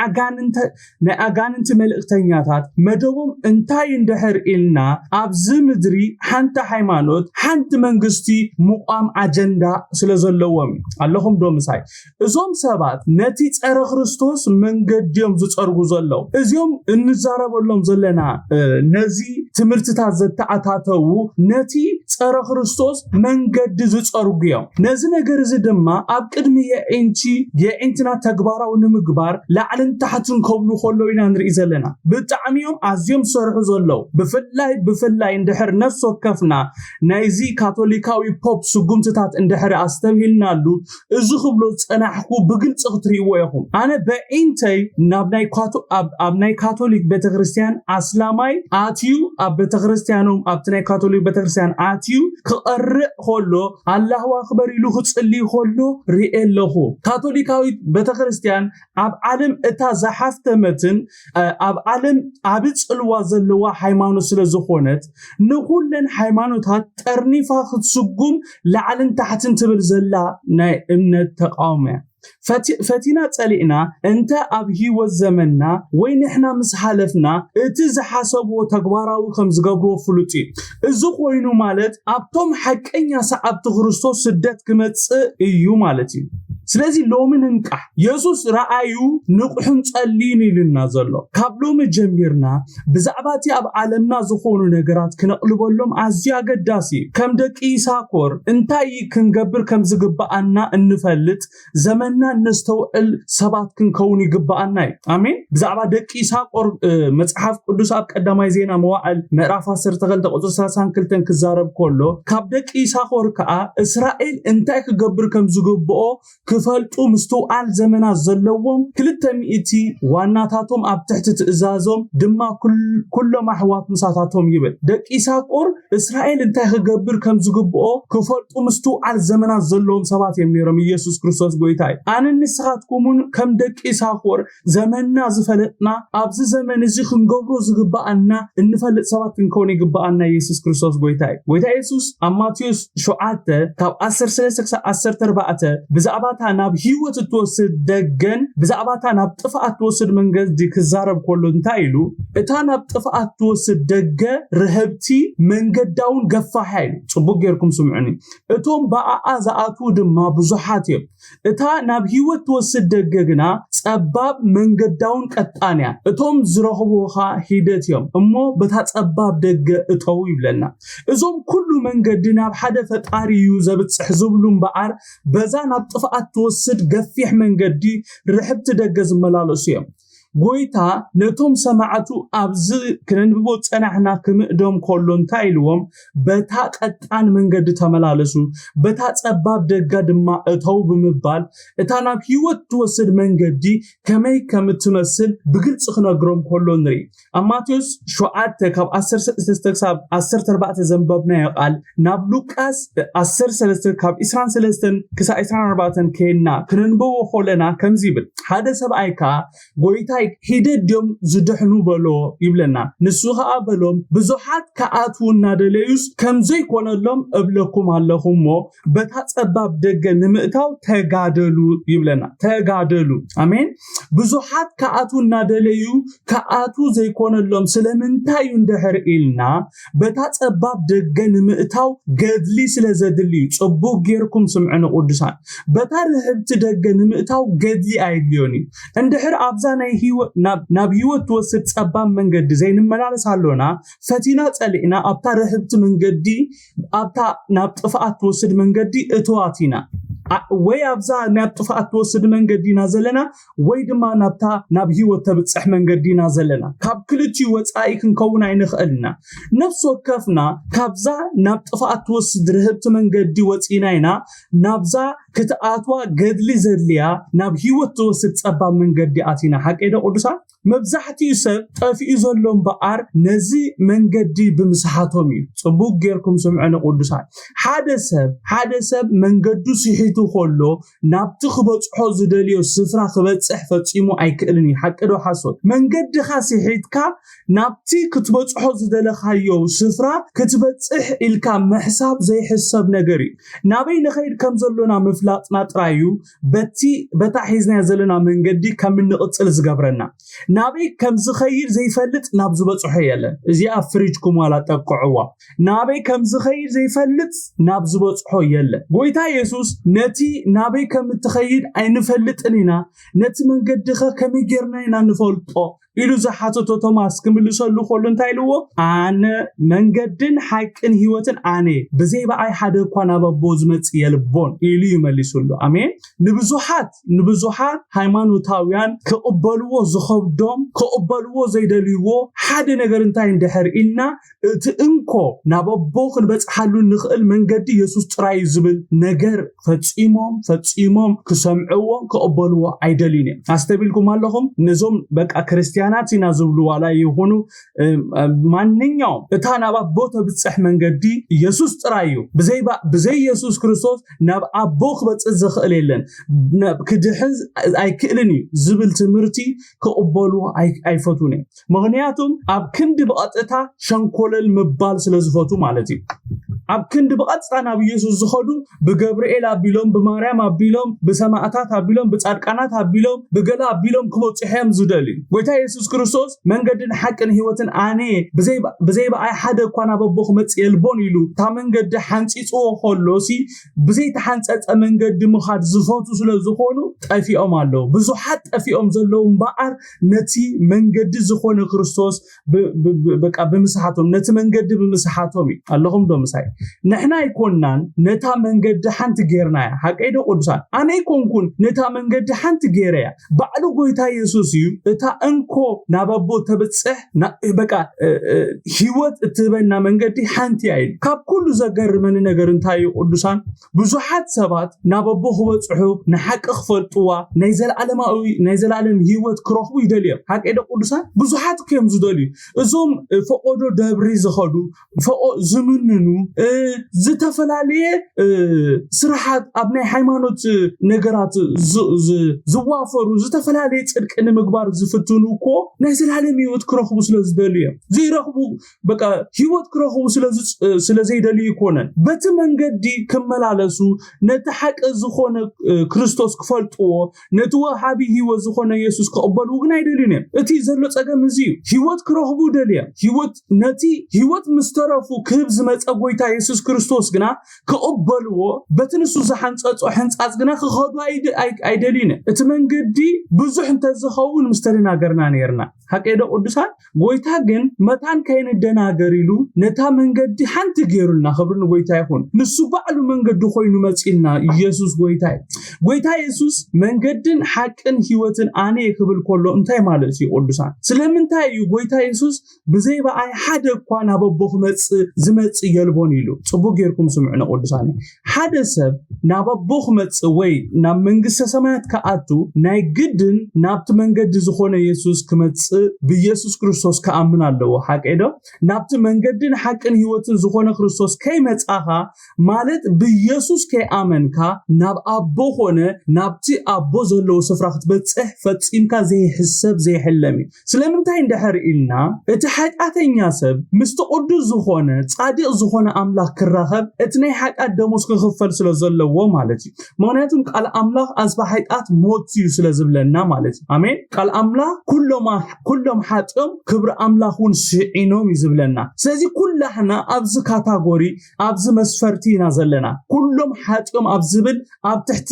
አጋንንት መልእክተኛታት መደቦም እንታይ እንድሕር ኢልና ኣብዚ ምድሪ ሓንቲ ሃይማኖት ሓንቲ መንግስቲ ሙቋም አጀንዳ ስለ ዘለዎም ኣለኹም ዶምሳይ እዞም ሰባት ነቲ ጸረ ክርስቶስ መንገዲዮም ዝጸርጉ ዘሎ እዚኦም እንዛረበሎም ዘለና ነዚ ትምህርትታት ዘተአታተው ነቲ ጸረ ክርስቶስ መንገዲ ዝጸርጉ እዮም ነዚ ነገር እዚ ድማ ኣብ ቅድሚ የዒንትና ተግባራዊ ንምግባር ላዕልን ታሕትን ከብሉ ኸሎይና ንርኢ ዘለና ብጣዕሚዮም ኣዝዮም ሰርሑ ዘለው ብፍላይ እንድሕር ነፍስ ወከፍና ናይዚ ካቶሊካዊ ፖፕ ስጉምትታት እንድሕር ኣስተብሂልናሉ እዚ ክብሎ ጸናሕኩ ብግልጽ ክትርእይዎ ኢኹም ኣነ በዒንተይ ኣብ ናይ ካቶሊክ ቤተክርስቲያን አስላማይ አትዩ ኣብ ቤተክርስቲያኖም ኣብቲ ናይ ካቶሊክ ቤተክርስቲያን አትዩ ክቀርእ ኸሎ አላሁ አክበር ኢሉ ክጽሊ ኸሎ ሪኤለኹ ካቶሊካዊ ቤተክርስቲያን ኣብ ዓለም እታ ዘሓፍተመትን ኣብ ዓለም ኣብ ጽልዋ ዘለዋ ሃይማኖት ስለ ዝኾነት ንኹለን ሃይማኖታት ጠርኒፋ ክትስጉም ላዕልን ታሕትን ትብል ዘላ ናይ እምነት ተቃውሞ ፈቲና ጸሊእና እንተ ኣብ ህይወት ዘመንና ወይ ንሕና ምስ ሓለፍና እቲ ዝሓሰብዎ ተግባራዊ ከም ዝገብሮ ፍሉጥ እዚ ኮይኑ ማለት ኣብቶም ሐቀኛ ሰዓብቲ ክርስቶስ ስደት ክመጽእ እዩ ማለት እዩ ስለዚ ሎምን እንቃሕ ኢየሱስ ረአዩ ንቁሕን ጸሊን ኢልና ዘሎ ካብ ሎሚ ጀሚርና ብዛዕባቲ ኣብ ዓለምና ዝኾኑ ነገራት ክነቕልበሎም ኣዝዩ ኣገዳሲ ከም ደቂ ይሳኮር እንታይ ክንገብር ከም ዝግባአና እንፈልጥ ዘመንና ነስተውዕል ሰባት ክንከውን ይግባአና አሜን ብዛዕባ ደቂ ይሳኮር መጽሐፍ ቅዱስ ኣብ ቀዳማይ ዜና መዋዕል ምዕራፍ 12 ቁጥር 32 ክዛረብ ከሎ ካብ ደቂ ይሳኮር ከዓ እስራኤል እንታይ ክገብር ከም ዝግብኦ ክፈልጡ ምስተውዓል ዘመናት ዘለዎም 200 ዋናታቶም ኣብ ትሕቲ ትእዛዞም ድማ ኩሎም ኣሕዋት ምሳታቶም ይብል ደቂ ይሳኮር እስራኤል እንታይ ክገብር ከም ዝግብኦ ክፈልጡ ምስተውዓል ዘመናት ዘለዎም ሰባት እዮም ነይሮም ኢየሱስ ክርስቶስ ጎይታይ ኣነ ንስኻትኩምን ከም ደቂ ይሳኮር ዘመንና ዝፈልጥና ኣብዚ ዘመን እዚ ክንገብሮ ዝግባአና እንፈልጥ ሰባት ክንከውን ይግባአና ኢየሱስ ክርስቶስ ጎይታይ ኢየሱስ ኣብ ማቴዎስ 7 ካብ 13 14 ብዛዕባ ناب هيوت توسد دجن بزعباتا ناب طفأت توسد من جد كزارب كلون تايلو إتا ناب طفأت توسد دجة رهبتي من جد داون قفا حيل صبوك يركم سمعني إتوم بقى أزعاتو دما بزحاتيب إتا ناب هيوت توسد دجنا سبب من جد داون كتانيا إتوم زرهبوها هيدتيوم أمو بتات سبب دجة إتويب لنا إزوم كل من جد ناب حدا فتاري يوزبت حزبلون بعر بزان طفأت توسد قفيح من قدي رحبت دقز ملالوسيهم قويتا نتوم سمعتو أبز كننبوت أنحنا كمقدوم كلون تايلوهم بتاك أتان من قد تملالسو بتاك أباب دقاد ما اتهو بمبال اتانا بيوت توسد من قدي كمي كمتمثل بقلت سخنا قروم كلون ري أماتيوس شوعاتك أب أسر سلستكساب أسر تربعت زنبابنا يقال نابلوكاس أسر سلستكاب إسران سلستن كسا إسران أربعتن كينا كننبو خولنا كمزيبل هذا سبعيكا قويتا هيدديوم زدحنو بلو يبلنا نسوها بلوم بزوحات كأتونا دليوس كم زي كونالهم أبلكم اللهم بتات أباب دقة نمئتاو تقادلو يبلنا تقادلو أمين بزوحات كأتونا دليو كأتو زي كونالهم سلمنتا يندحر إلنا بتات أباب دقة نمئتاو قدلي سلزدلي صبوك جيركم سمعنا قدسان بتار هبت دقة نمئتاو قدلي أيديوني اندحر أبزانا هي ناب هيوت توسد صبام من قد زي نملالس علونا فتينا صلينا ابتا رهبت من قدي ابتا ناب طفأت توسد من قدي اتواتينا وي ابزا ناب طفأت توسد من قدي نازلنا وي دما نابتا ناب هيوت تبصح من قدي نازلنا كاب كلتي وصاي كنكونا ينخلنا نفس وكفنا كابزا ناب طفأت توسد رهبت من قدي وصيناينا نابزا كتاتوا قدلي زدليا ناب هيوت توسد صبام من قدي اتينا حقيده قدسان مبزحتي يسب طفئ زلون بقار نزي من قدي بمسحاتهم صبوك غيركم سمعنا قدسان حادثب من قدو سيحيتو خلو نابتو خبصحو زدليو سفرا خبصح فصيمو ايكلني حقدو حسود من قد خاسيحيتكا نابتي كتبصحو زدلخايو سفرا كتبصح الكا محساب زي حساب نغري نابي نخير كم زلونا مفلاطنا طرايو بتا حيزنا زلنا من قدي كم نقصل زغبرنا نابي كم زخير زي فلت نابزو بصحو يله ازي افريجكم ولا تقعوا نابي كم زخير زي فلت نابزو بصحو يله بويتا يسوس نتي نابي كم تخير اي نفلطنينا نتي من قدخه كم يجرنا نفلطو إلو زحاتو توماس كملسلو خلون تايلو أنا منقدن حقن هيوتن أنا بزي بقى حدا كوانا ببوز متيالبون إلو يملسلو أمين نبزوحات هايمانو تاويان كأبالوو زخبدوم كأبالوو زيداليوو حدا نغرن تاين دحر إلنا تنكو ناببوخن بس حلو نخل منقد يسوس تراي زبل نغر فتسيموم كسمعوو كأبالوو عيداليني أستبيلكم اللهم نزوم بقى كريستيان ناتينا زبلو على يهونو مانينيوم اتانا بوت بتصح منقدي يسوس ترايو بزي يسوس كريستوس ناب ابوخ بتصخ ليلن كدحز اي كلني زبل تمرتي كقبلو اي فتوني مغنياتهم اب كند بقطتا شنكولل مبال سلازفوتو مالتي اب كند بقطتا ناب يسوس زخدو بغبريل ابيلوم بماريام ابيلوم بسماعتات ابيلوم بصادقانات ابيلوم بغلا ابيلوم كبوصحيم زدلي ويتا يسوس كريستوس منقدن حقن هيوتن اني بزي بقى حدا كوانا ببوخ مصيلبون يلو تا منقد حنصيصو خلوسي بزي تحنصص منقد مخاد زفوتو سلازخونو طفيኦም አለው ብዙሓት طفيኦም ዘለዎም በአር ነቲ መንገድ ዝኾነ ክርስቶስ በቃ በመሰሓቶም ነቲ መንገድ በመሰሓቶም አለሁም ዶምሳይ ንሕና ይኮናን ነታ መንገድ ሓንቲ ጌርናያ ሓቀይዶ ቅዱሳን አነ ይኮንኩን ነታ መንገድ ሓንቲ ጌርያ ባዕሉ ጎይታ ኢየሱስ እዩ እታ እንኮ ናበቦ ተብጽሕ በቃ ህይወት እትበና መንገድ ሓንቲ አይል ካብ ኩሉ ዘገርመን ነገር እንታይ ቅዱሳን ብዙሓት ሰባት ናበቦ ክበጽሑ ንሓቅ ክፈልጥዋ ናይ ዘለዓለም ህይወት ክረኽቡ ይደልዮም ሓቀይዶ ቅዱሳን ብዙሓት ከም ዝደልዩ እዞም ፈቆዶ ደብሪ ዝኸዱ ፈቆ ዝምንኑ ዝተፈላለየ ስራሓት ኣብ ናይ ሃይማኖት ነገራት ዝዋፈሩ ዝተፈላለዩ ጽድቅ ንምግባር ዝፍትኑ እኮ ናይ ዘላለም ህይወት ክረኽቡ ስለዝደልዩ ዘይረኽቡ በቃ ህይወት ክረኽቡ ስለዘይደልዩ ይኮነን በቲ መንገዲ ክመላለሱ ነቲ ሓቂ ዝኾነ ክርስቶስ ክፈልጥዎ ነቲ ወሃቢ ህይወት ዝኾነ ኢየሱስ ክቕበሉ ግን አይደልዩን እቲ ዘሎ ጸገም እዚ ህይወት ክረኽቡ ደልዩ ህይወት ነቲ ህይወት ምስተረፉ ክህብ ዝመጸ ጎይታ ኢየሱስ ክርስቶስ ግና ክቕበልዎ በትንሱ ዝሓንጸጾ ሕንጻጽ ግና ክኸዱ አይደልዩን እቲ መንገዲ ብዙሕ እንተዝኸውን ምስተናገርና ነርና ሓቀዶ ቅዱሳን ጎይታ ግን መታን ከይንደናገር ኢሉ ነታ መንገዲ ሓንቲ ገይሩልና ክብርን ጎይታ ይኹን ንሱ ባዕሉ መንገዲ ኮይኑ መጽኢልና ኢየሱስ ጎይታ ኢየሱስ መንገድን ሓቅን ህይወትን ኣነ ክብል ኮሎ እንታይ ማለት እዩ ቅዱሳን ስለምንታይ እዩ ጎይታ ኢየሱስ ብዘይ በኣይ ሓደ እኳ ናበቦ ዝመጽእ የልቦን ኢሉ ጽቡቅ ጌርኩም ስምዑና ቅዱሳን ሓደ ሰብ ናበቦ ክመጽእ ወይ ናብ መንግስተ ሰማያት ከኣቱ ናይ ግድን ናብቲ መንገዲ ዝኾነ ኢየሱስ ክመጽእ ብኢየሱስ ክርስቶስ ከኣምን ኣለዎ ሓቀዶ ናብቲ መንገድን ሓቅን ህይወትን ዝኾነ ክርስቶስ ከይመጻኻ ማለት ብኢየሱስ ከይኣመንካ ናብ ኣቦ ኾነ ናብቲ ኣቦ ዘለዎ ስፍራ ክትበጽሕ ፈጺምካ ዘይሕሰብ ዘይሕለም ስለምንታይ እንደሕር ኢልና እቲ ሓጢአተኛ ሰብ ምስቲ ቅዱስ ዝኾነ ጻድቕ ዝኾነ ኣምላኽ ክራኸብ እቲ ናይ ሓጢአት ደሞዝ ክኽፈል ስለዘለዎ ማለት እዩ ምክንያቱም ቃል ኣምላኽ ኣዝባ ሓጢአት ሞት እዩ ስለዝብለና ማለት እዩ አሜን ቃል ኣምላኽ ኩሎም ሓጢኦም ክብሪ ኣምላኽ እውን ስዒኖም ይዝብለና ስለዚ ኩላህና ኣብዚ ካታጎሪ ኣብዚ መስፈርቲ ኢና ዘለና ኩሎም ሓጢኦም ኣብ ዝብል ኣብ ትሕቲ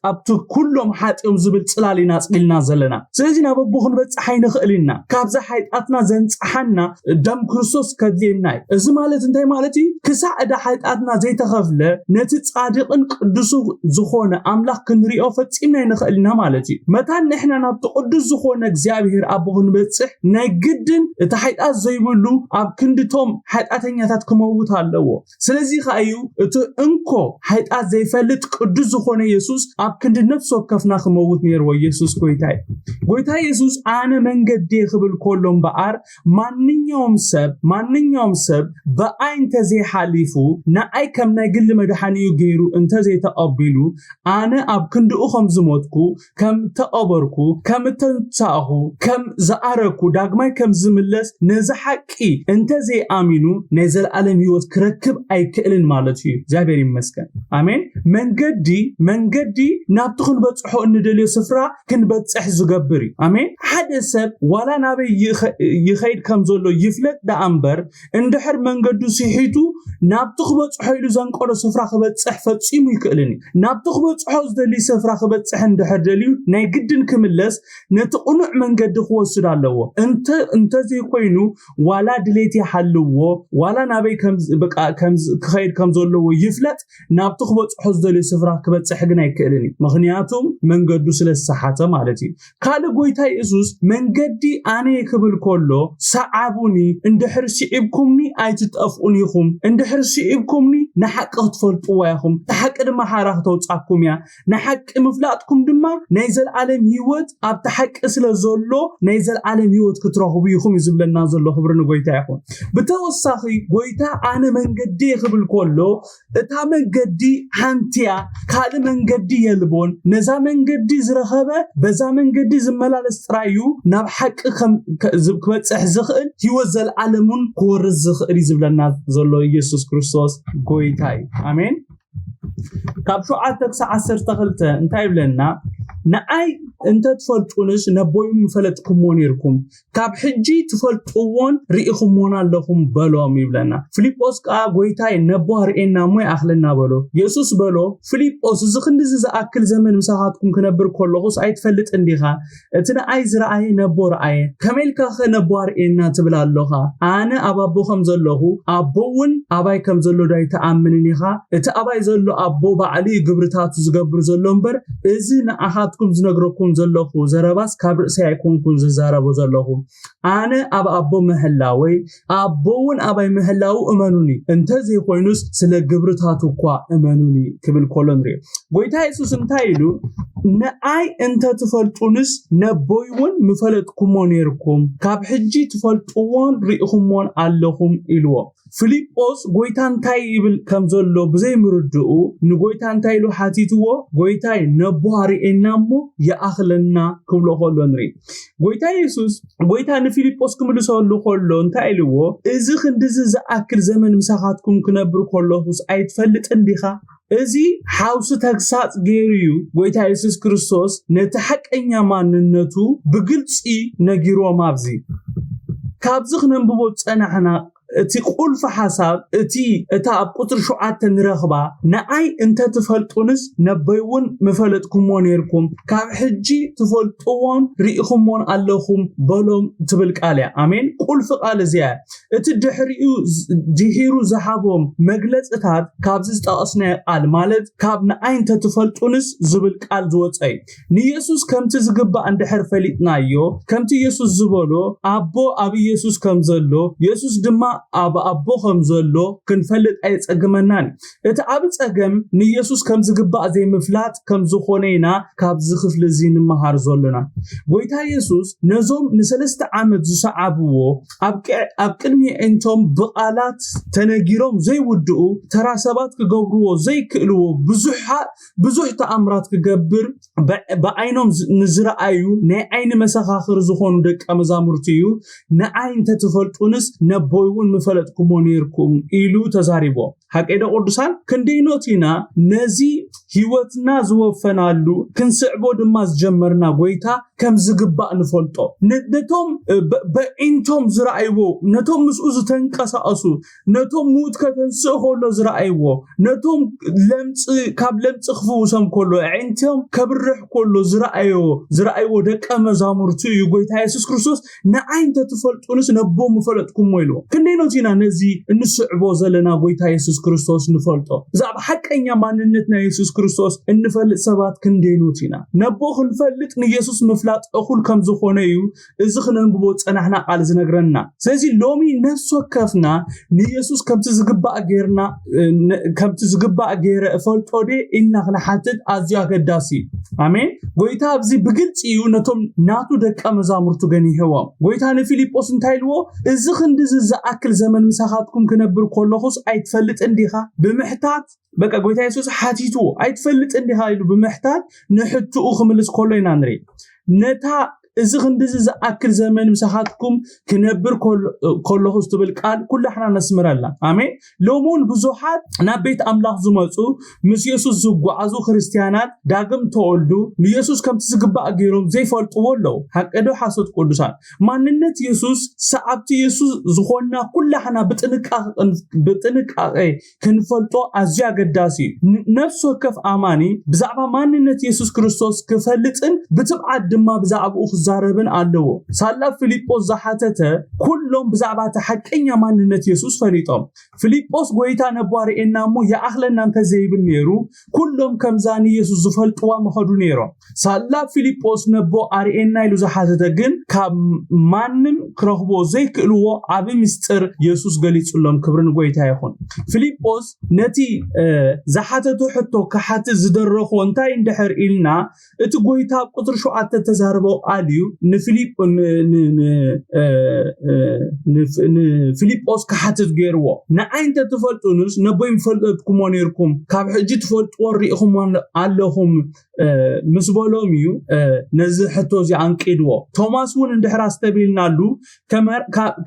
ኣብቲ ኩሎም ሓጢኦም ዝብል ጽላሊና ጽልና ዘለና ስለዚ ናበቦ ክንበጽሕ ኣይንኽእልና ካብዛ ሓጢአትና ዘንጽሐና ደም ክርስቶስ ከድልየና እዚ ማለት እንታይ ማለት እዩ ክሳዕ እዳ ሓጢአትና ዘይተኸፍለ ነቲ ጻድቕን ቅዱስ ዝኾነ ኣምላኽ ክንሪኦ ፈጺምና ይንኽእልና ማለት እዩ መታን ንሕና ናብቲ ቅዱስ ዝኾነ እግዚአብሔር ኣቦ ክንበጽሕ ናይ ግድን እቲ ሓጢአት ዘይብሉ ኣብ ክንድቶም ሓጢአተኛታት ክመውት ኣለዎ ስለዚ ኸኣዩ እቲ እንኮ ሓጢአት ዘይፈልጥ ቅዱስ ዝኾነ ኢየሱስ ኣብ ክንዲ ነፍሱ ወከፍና ክመውት ነይርዎ ኢየሱስ ጎይታ ኢየሱስ ኣነ መንገዲ ክብል ኮሎም በኣር ማንኛውም ሰብ በኣይ እንተዘይሓሊፉ ንኣይ ከም ናይ ግሊ መድሓኒኡ ገይሩ እንተዘይተቐቢሉ ኣነ ኣብ ክንድኡ ከም ዝሞትኩ ከም ተቐበርኩ ከም ተንሳእኹ ከም ዝኣረኩ ዳግማይ ከም ዝምለስ ነዚ ሓቂ እንተዘይኣሚኑ ናይ ዘለዓለም ህይወት ክረክብ ኣይክእልን ማለት እዩ እግዚአብሔር ይመስገን አሜን መንገዲ ናብቲ ክንበጽሖ እንደልዮ ስፍራ ክንበጽሕ ዝገብር አሜን ሓደ ሰብ ዋላ ናበይ ይኸይድ ከም ዘሎ ይፍለጥ ዳኣምበር እንድሕር መንገዱ ሲሒቱ ናብቲ ክበጽሖ ኢሉ ዘንቆሮ ስፍራ ክበጽሕ ፈጺሙ ይክእልኒ ናብቲ ክበጽሖ ዝደሊ ስፍራ ክበጽሕ እንድሕር ደልዩ ናይ ግድን ክምለስ ነቲ ቁኑዕ መንገዲ ክወስድ ኣለዎ እንተዘይ ኮይኑ ዋላ ድሌት ይሓልዎ ዋላ ናበይ ክኸይድ ከም ዘለዎ ይፍለጥ ናብቲ ክበጽሖ ዝደሊ ስፍራ ክበጽሕ ግን ኣይክእልኒ ምክንያቱም መንገዱ ስለዝሰሓተ ማለት እዩ ካልእ ጎይታ ኢየሱስ መንገዲ ኣነ ክብል ኮሎ ሰዓቡኒ እንድሕር ሲዒብኩምኒ ኣይትጠፍኡን ኢኹም እንድሕር ሲዒብኩምኒ ንሓቂ ክትፈልጥዋ ኢኹም ተሓቂ ድማ ሓራ ክትወጻኩም እያ ንሓቂ ምፍላጥኩም ድማ ናይ ዘለዓለም ህይወት ኣብ ተሓቂ ስለዘሎ ናይ ዘለዓለም ህይወት ክትረኽቡ ኢኹም ይዝብለና ዘሎ ክብሪ ንጎይታ ይኹን ብተወሳኺ ጎይታ ኣነ መንገዲ ክብል ኮሎ እታ መንገዲ ሓንቲያ ካልእ መንገዲ የልቦን ነዛ መንገዲ ዝረኸበ በዛ መንገዲ ዝመላለስ ጥራዩ ናብ ሓቂ ክበጽሕ ዝኽእል ህይወት ዘለዓለሙን ክወርስ ዝኽእል ይዝብለና ዘሎ ኢየሱስ ክርስቶስ ጎይታ እዩ አሜን ካብ 7-12 እንታይ ይብለና ንኣይ እንተ ትፈልጡንስ ነቦይም ፈለጥኩሞ ነርኩም ካብ ሕጂ ትፈልጥዎን ርኢኹሞን ኣለኹም በሎም ይብለና ፊልጶስ ቃ ጎይታይ ነቦ ርኤና ሞይ ኣኽለና በሎ ኢየሱስ በሎ ፊልጶስ እዚ ክንዲዚ ዝኣክል ዘመን ምሳኻትኩም ክነብር ከለኹስ ኣይትፈልጥ እንዲኻ እቲ ንኣይ ዝረኣየ ነቦ ረኣየ ከመይልካ ነቦ ርኤና ትብል ኣለኻ ኣነ ኣብ ኣቦ ከም ዘለኹ ኣቦውን ኣባይ ከም ዘሎ ዳይ ተኣምንን ኢኻ እቲ ኣባይ ዘሎ ኣቦ ባዕሊ ግብርታቱ ዝገብር ዘሎ እምበር እዚ ንኣኻትኩም ዝነግረኩም ዘለኹ ዘረባስ ካብ ርእሰይ ኣይኮንኩን ዝዛረቦ ዘለኹ ኣነ ኣብ ኣቦ ምህላወይ ኣቦውን ኣባይ ምህላው እመኑኒ እንተዘይ ኮይኑስ ስለ ግብርታቱ እኳ እመኑኒ ክብል ኮሎ ንሪኦ ጎይታ ኢየሱስ እንታይ ኢሉ ንኣይ እንተ ትፈልጡንስ ነቦይውን ምፈለጥኩሞ ነርኩም ካብ ሕጂ ትፈልጥዎን ርኢኹሞን ኣለኹም ኢልዎ ፊልጶስ ጎይታ እንታይ ይብል ከምዘሎ ብዘይ ምርድኡ ንጎይታ እንታይ ኢሉ ሓቲትዎ ጎይታይ ነቦሃሪ እናሞ የአኽለና ክብሎ ኸሎ ንሪ ጎይታ ኢየሱስ ጎይታ ንፊልጶስ ክምልሰሉ ኸሎ እንታይ ኢልዎ እዚ ክንድዚ ዝኣክል ዘመን ምሳኻትኩም ክነብር ከለኹስ ኣይትፈልጥ እንዲኻ እዚ ሓውስ ተግሳጽ ገይሩ ጎይታ ኢየሱስ ክርስቶስ ነቲ ሓቀኛ ማንነቱ ብግልጺ ነጊሮም ኣብዚ ካብዚ ክነንብቦ ጸናሕና እቲ ቁልፍ ሓሳብ እቲ ኣብ ቁጥር 7 ንረኽባ ንኣይ እንተ ትፈልጡንስ ነበይውን መፈለጥኩሞ ነርኩም ካብ ሕጂ ትፈልጥዎን ርኢኹሞን ኣለኹም በሎም ትብል ቃል እያ ኣሜን ቁልፍ ቃል እዚያ እቲ ድሒሩ ዝሃቦም መግለጽታት ካብዚ ዝጠቐስናዮ ቃል ማለት ካብ ንኣይ እንተ ትፈልጡንስ ዝብል ቃል ዝወፀይ ንኢየሱስ ከምቲ ዝግባእ እንድሕር ፈሊጥናዮ ከምቲ ኢየሱስ ዝበሎ ኣቦ ኣብ ኢየሱስ ከም ዘሎ ኢየሱስ ድማ ኣብ ኣቦ ከም ዘሎ ክንፈልጥ ኣይጸግመናን እቲ ኣብ ጸገም ንኢየሱስ ከም ዝግባእ ዘይምፍላጥ ከም ዝኾነና ካብዚ ክፍሊ እዚ ንመሃር ዘለና ጎይታ ኢየሱስ ነዞም ንሰለስተ ዓመት ዝሰዓብዎ ኣብ ቅድሚ እንቶም ብቓላት ተነጊሮም ዘይውድኡ ተራ ሰባት ክገብርዎ ዘይክእልዎ ብዙሕ ተኣምራት ክገብር ብዓይኖም ንዝረኣዩ ናይ ዓይኒ መሰኻኽር ዝኾኑ ደቀ መዛሙርቲ እዩ ንዓይ እንተ ትፈልጡንስ ነቦይውን መፈለጥኩሞ ነርኩም ኢሉ ተዛሪቦ ሓቀደ ቅዱሳን ክንደይኖቲና ነዚ ህይወትና ዝወፈናሉ ክንስዕቦ ድማ ዝጀመርና ጎይታ ከም ዝግባእ ንፈልጦ ነቶም በእንቶም ዝረኣይዎ ነቶም ምስኡ ዝተንቀሳቀሱ ነቶም ሙት ከተንስእ ከሎ ዝረኣይዎ ነቶም ካብ ለምጽ ክፍውሶም ከሎ ዓይንቶም ከብርሕ ከሎ ዝረኣይዎ ደቀ መዛሙርቱ እዩ ጎይታ ኢየሱስ ክርስቶስ ንዓይ እንተ ትፈልጡንስ ነቦ መፈለጥኩሞ ኢሉ ክንደይኖቲና ነዚ እንስዕቦ ዘለና ጎይታ ኢየሱስ ክርስቶስ ንፈልጦ ዛብ ሓቀኛ ማንነትና ኢየሱስ ክርስቶስ እንፈልጥ ሰባት ክንደይኖቲና ነቦ ክንፈልጥ ንኢየሱስ ምፍላጥ እኹል ከም ዝኾነ እዩ እዚ ክነንብቦ ጸናሕና ቃል ዝነግረና ስለዚ ሎሚ ነፍስ ወከፍና ንኢየሱስ ከምቲ ዝግባእ ገይረ እፈልጦ ደ ኢልና ክንሓትት ኣዝዩ ኣገዳሲ ኣሜን ጎይታ ኣብዚ ብግልጽ እዩ ነቶም ናቱ ደቀ መዛሙርቱ ገኒሕዎም ጎይታ ንፊልጶስ እንታይ ኢልዎ እዚ ክንድዚ ዝኣክል ዘመን ምሳኻትኩም ክነብር ከለኹስ ኣይትፈልጥ እንዲኻ ብምሕታት በቃ ጎይታ ኢየሱስ ሓቲቱ ኣይትፈልጥ እንዲኻ ኢሉ ብምሕታት ንሕትኡ ክምልስ ከሎ ኢና ንርኢ ነታ እዚ ክንድዚ ዝኣክል ዘመን ምሳኻትኩም ክነብር ከለኹስ ትብል ቃል ኩላሕና ነስምረላ ኣሜን ሎሙን ብዙሓት ናብ ቤት ኣምላኽ ዝመፁ ምስ ኢየሱስ ዝጓዓዙ ክርስቲያናት ዳግም ተወልዱ ንኢየሱስ ከምቲ ዝግባእ ገይሮም ዘይፈልጥዎ ኣለዉ ሓቀዶ ሓሶት ቅዱሳን ማንነት ኢየሱስ ሰዓብቲ ኢየሱስ ዝኾንና ኩላሕና ብጥንቃቐ ክንፈልጦ ኣዝዩ ኣገዳሲ ነፍሲ ወከፍ ኣማኒ ብዛዕባ ማንነት ኢየሱስ ክርስቶስ ክፈልጥን ብትብዓት ድማ ብዛዕባኡ ዛረብን ኣለዎ ሳላ ፊልጶስ ዝሓተተ ኩሎም ብዛዕባ ሓቀኛ ማንነት ኢየሱስ ፈሊጦም ፊልጶስ ጎይታ ነባሪ እናሞ የአኽለና እንተ ዘይብል ነይሩ ኩሎም ከምዛኒ ኢየሱስ ዝፈልጥዋ መኸዱ ነይሮም ሳላ ፊልጶስ ነቦ አርኤና ኢሉ ዝሓተተ ግን ካብ ማንም ክረኽቦ ዘይክእልዎ ዓብ ምስጢር ኢየሱስ ገሊጹሎም ክብርን ጎይታ ይኹን ፊልጶስ ነቲ ዝሓተቱ ሕቶ ክሓትት ዝደረኾ እንታይ እንድሕር ኢልና እቲ ጎይታ ቁጥር 7 ተዛረበው ቃልዩ ንፊልጶስ ክሓትት ገይርዎ ንዓይ እንተ ትፈልጡንስ ነቦይ መፈለጥኩሞ ነርኩም ካብ ሕጂ ትፈልጥዎ ርኢኹም ኣለኹም ምስ በሎም እዩ ነዚ ሕቶ እዚ አንቂድዎ ቶማስ እውን እንድሕር ኣስተቢልናሉ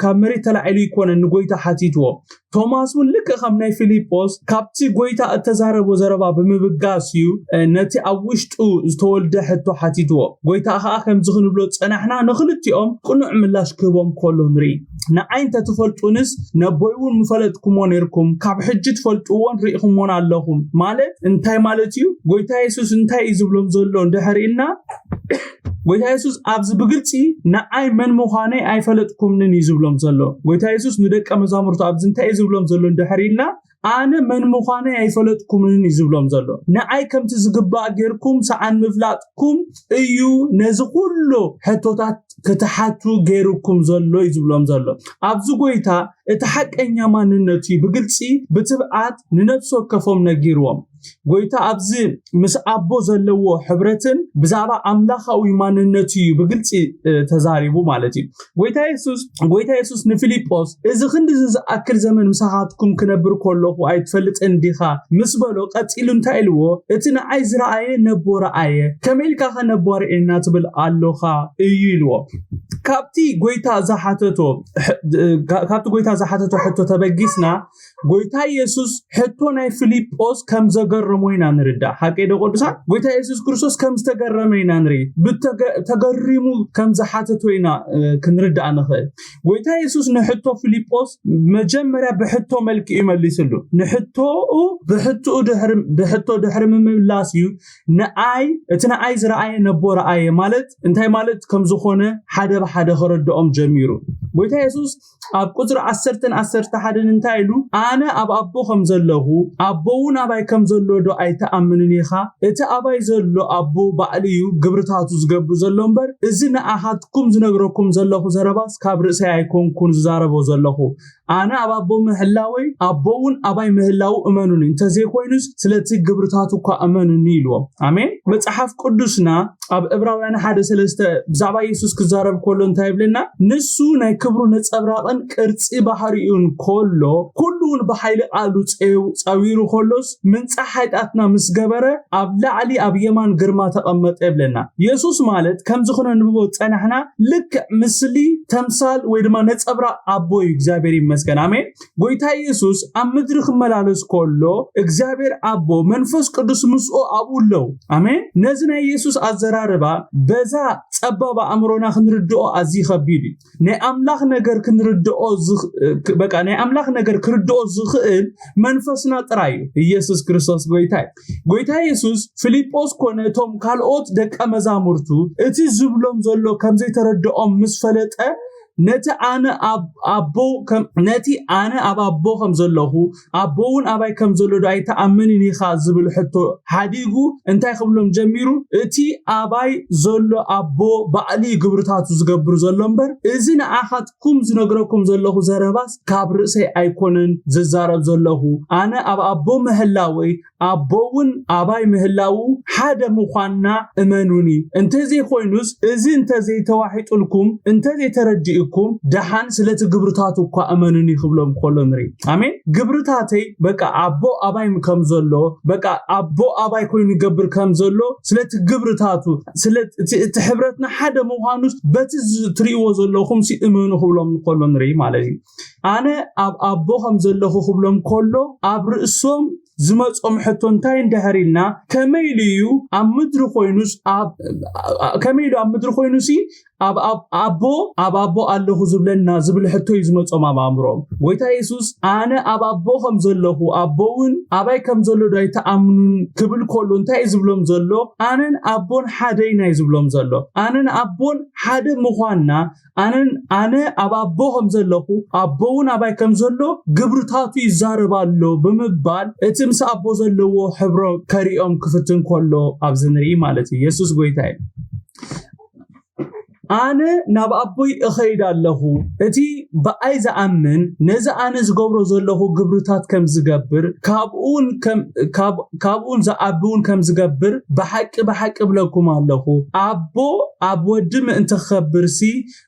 ካብ መሬት ተላዒሉ ይኮነ ንጎይታ ሓቲትዎ ቶማስ እውን ልክ ከም ናይ ፊልጶስ ካብቲ ጎይታ እተዛረቦ ዘረባ ብምብጋስ እዩ ነቲ ኣብ ውሽጡ ዝተወልደ ሕቶ ሓቲትዎ ጎይታ ከዓ ከምዚ ክንብሎ ጸናሕና ንኽልቲኦም ቅኑዕ ምላሽ ክህቦም ከሎ ንርኢ ንዓይ እንተ ትፈልጡንስ ነቦይ እውን መፈለጥኩሞ ነርኩም ካብ ሕጂ ትፈልጥዎን ርኢኹሞን ኣለኹም ማለት እንታይ ማለት እዩ ጎይታ ኢየሱስ እንታይ እዩ ዝብሎም ዘሎ እንድሕር ኢልና ጎይታ ኢየሱስ ኣብዚ ብግልጽ ንዓይ መን ምዃነይ ኣይፈለጥኩምን እዩ ዝብሎም ዘሎ ጎይታ ኢየሱስ ንደቀ መዛሙርቱ ኣብዚ እንታይ እዩ ዝብሎም ዘሎ እንድሕር ኢልና ኣነ መን ምዃነይ ኣይፈለጥኩምን እዩ ዝብሎም ዘሎ ንዓይ ከምቲ ዝግባእ ገይርኩም ሰዓን ምፍላጥኩም እዩ ነዚ ኩሉ ሕቶታት ክትሓቱ ገይርኩም ዘሎ እዩ ዝብሎም ዘሎ ኣብዚ ጎይታ እቲ ሓቀኛ ማንነቱ ብግልጽ ብትብዓት ንነፍሲ ወከፎም ነጊርዎም ጎይታ ኣብዚ ምስ አቦ ዘለዎ ሕብረትን ብዛዕባ አምላኻዊ ማንነቱ ብግልጽ ተዛሪቡ ማለት እዩ ጎይታ ኢየሱስ ንፊልጶስ እዚ ክንዲ ዝኣክል ዘመን ምሳኻትኩም ክነብር ከለኹ ኣይትፈልጥን ዲኻ ምስ በሎ ቀፂሉ እንታይ ኢልዎ እቲ ንዓይ ዝረአየ ነቦ ረአየ ከመይልካ ነቦ ርኤና ትብል ኣሎኻ እዩ ኢልዎ ካብቲ ጎይታ ዝሓተቶ ሕቶ ተበጊስና ጎይታ ኢየሱስ ሕቶ ናይ ፊልጶስ ከም ዘገረሞ ኢና ንርዳእ ሓቀይ ደቆዱሳን ጎይታ ኢየሱስ ክርስቶስ ከም ዝተገረመ ኢና ንርኢ ተገሪሙ ከም ዝሓተቶ ኢና ክንርዳእ ንኽእል ጎይታ ኢየሱስ ንሕቶ ፊልጶስ መጀመርያ ብሕቶ መልክዕ ይመልስሉ ብሕቶ ድሕሪ ምምላስ እዩ እቲ ንዓይ ዝረአየ ነቦ ረአየ ማለት እንታይ ማለት ከም ዝኾነ ሓደ ብሓደ ክረድኦም ጀሚሩ ጎይታ ኢየሱስ ኣብ ቁጥሪ 10:11 እንታይ ኢሉ ኣነ ኣብ ኣቦ ከም ዘለኹ ኣቦውን ኣባይ ከም ዘሎ ዶ ኣይተኣምንን ኢኻ እቲ ኣባይ ዘሎ ኣቦ ባዕሉ እዩ ግብርታቱ ዝገብሩ ዘሎ እምበር እዚ ንኣኻትኩም ዝነግረኩም ዘለኹ ዘረባስ ካብ ርእሰይ ኣይኮንኩን ዝዛረቦ ዘለኹ ኣነ ኣብ ኣቦ ምህላወይ ኣቦውን ኣባይ ምህላው እመኑኒ እንተዘይኮይኑስ ስለቲ ግብርታቱ እኳ እመኑኒ ኢልዎም ኣሜን መጽሓፍ ቅዱስና ኣብ ዕብራውያን 1:3 ብዛዕባ ኢየሱስ ክዛረብ ከሎ እንታይ ይብለና ንሱ ናይ ክብሩ ነጸብራቕን ቅርጺ ባህሪኡን ከሎ ኩሉን ብሓይሊ ቃሉ ጸዊሩ ከሎስ ምንጻሕ ሓይጣትና ምስ ገበረ ኣብ ላዕሊ ኣብ የማን ግርማ ተቐመጠ ይብለና ኢየሱስ ማለት ከም ዝኾነ ንብቦ ጸናሕና ልክ ምስሊ ተምሳል ወይ ድማ ነጸብራቕ ኣቦ እዩ እግዚአብሔር ይመስገን አሜን ጎይታ ኢየሱስ ኣብ ምድሪ ክመላለስ ከሎ እግዚአብሔር ኣቦ መንፈስ ቅዱስ ምስኦ ኣብኡለው አሜን ነዚ ናይ ኢየሱስ ኣዘራርባ በዛ ጸባባ ኣምሮና ክንርድኦ ኣዝዩ ከቢድ ናይ ኣምላኽ ነገር ክንርድኦ በቃ ናይ ኣምላኽ ነገር ክርድኦ ዝኽእል መንፈስና ጥራይ ኢየሱስ ክርስቶስ ጎይታ ኢየሱስ ፊልጶስ ኮነቶም ካልኦት ደቀ መዛሙርቱ እቲ ዝብሎም ዘሎ ከም ዘይተረድኦም ምስ ፈለጠ ነቲ ኣነ ኣብ ኣቦ ከም ዘለኹ ኣቦውን ኣባይ ከም ዘሎ ዶ ኣይተኣምንን ኢኻ ዝብል ሕቶ ሓዲጉ እንታይ ክብሎም ጀሚሩ እቲ ኣባይ ዘሎ ኣቦ ባዕሊ ግብርታቱ ዝገብር ዘሎ እምበር እዚ ንኣኻትኩም ዝነግረኩም ዘለኹ ዘረባስ ካብ ርእሰይ ኣይኮነን ዝዛረብ ዘለኹ ኣነ ኣብ ኣቦ ምህላወይ ኣቦውን ኣባይ ምህላው ሓደ ምዃንና እመኑኒ እንተዘይኮይኑስ እዚ እንተዘይተዋሒጡልኩም እንተዘይተረዲእኩም ደሓን ስለቲ ግብርታቱ እኳ እመኑኒ ክብሎም ከሎ ንርኢ አሜን ግብርታተይ በቃ ኣቦ ኣባይ ከም ዘሎ በቃ ኣቦ ኣባይ ኮይኑ ይገብር ከም ዘሎ ስለቲ ግብርታቱ ስለቲ ሕብረትና ሓደ ምዃኑስ በቲ ትሪእዎ ዘለኹም ሲእመኑ ክብሎም ከሎ ንርኢ ማለት እዩ ኣነ ኣብ ኣቦ ከም ዘለኹ ክብሎም ከሎ ኣብ ርእሶም ዝመጾም ሕቶ እንታይ እንደህሪልና ከመይልዩ ኣብ ምድሪ ኮይኑስ ኣብ ኣቦ ኣለኹ ዝብለና ዝብል ሕቶ እዩ ዝመጾም ኣብ ኣእምሮኦም ጎይታ ኢየሱስ ኣነ ኣብ ኣቦ ከም ዘለኹ ኣቦውን ኣባይ ከም ዘሎ ዶ ኣይተኣምኑን ክብል ከሎ እንታይ ዝብሎም ዘሎ ኣነን ኣቦን ሓደ ኢና ዝብሎም ዘሎ ኣነን ኣቦን ሓደ ምዃንና ኣነ ኣብ ኣቦ ከም ዘለኹ ኣቦውን ኣባይ ከም ዘሎ ግብርታቱ ይዛረባሎ ብምባል እቲ ምስ ኣቦ ዘለዎ ሕብሮ ከሪኦም ክፍትን ከሎ ኣብዚ ንርኢ ማለት እዩ ኢየሱስ ጎይታ እዩ ኣነ ናብ ኣቦይ እኸይድ ኣለኹ እቲ በኣይ ዝኣምን ነዚ ኣነ ዝገብሮ ዘለኹ ግብርታት ከም ዝገብር ካብኡን ዝኣብውን ከም ዝገብር ብሓቂ ብለኩም ኣለኹ ኣቦ ኣብ ወዲ ምእንቲ ክኸብርሲ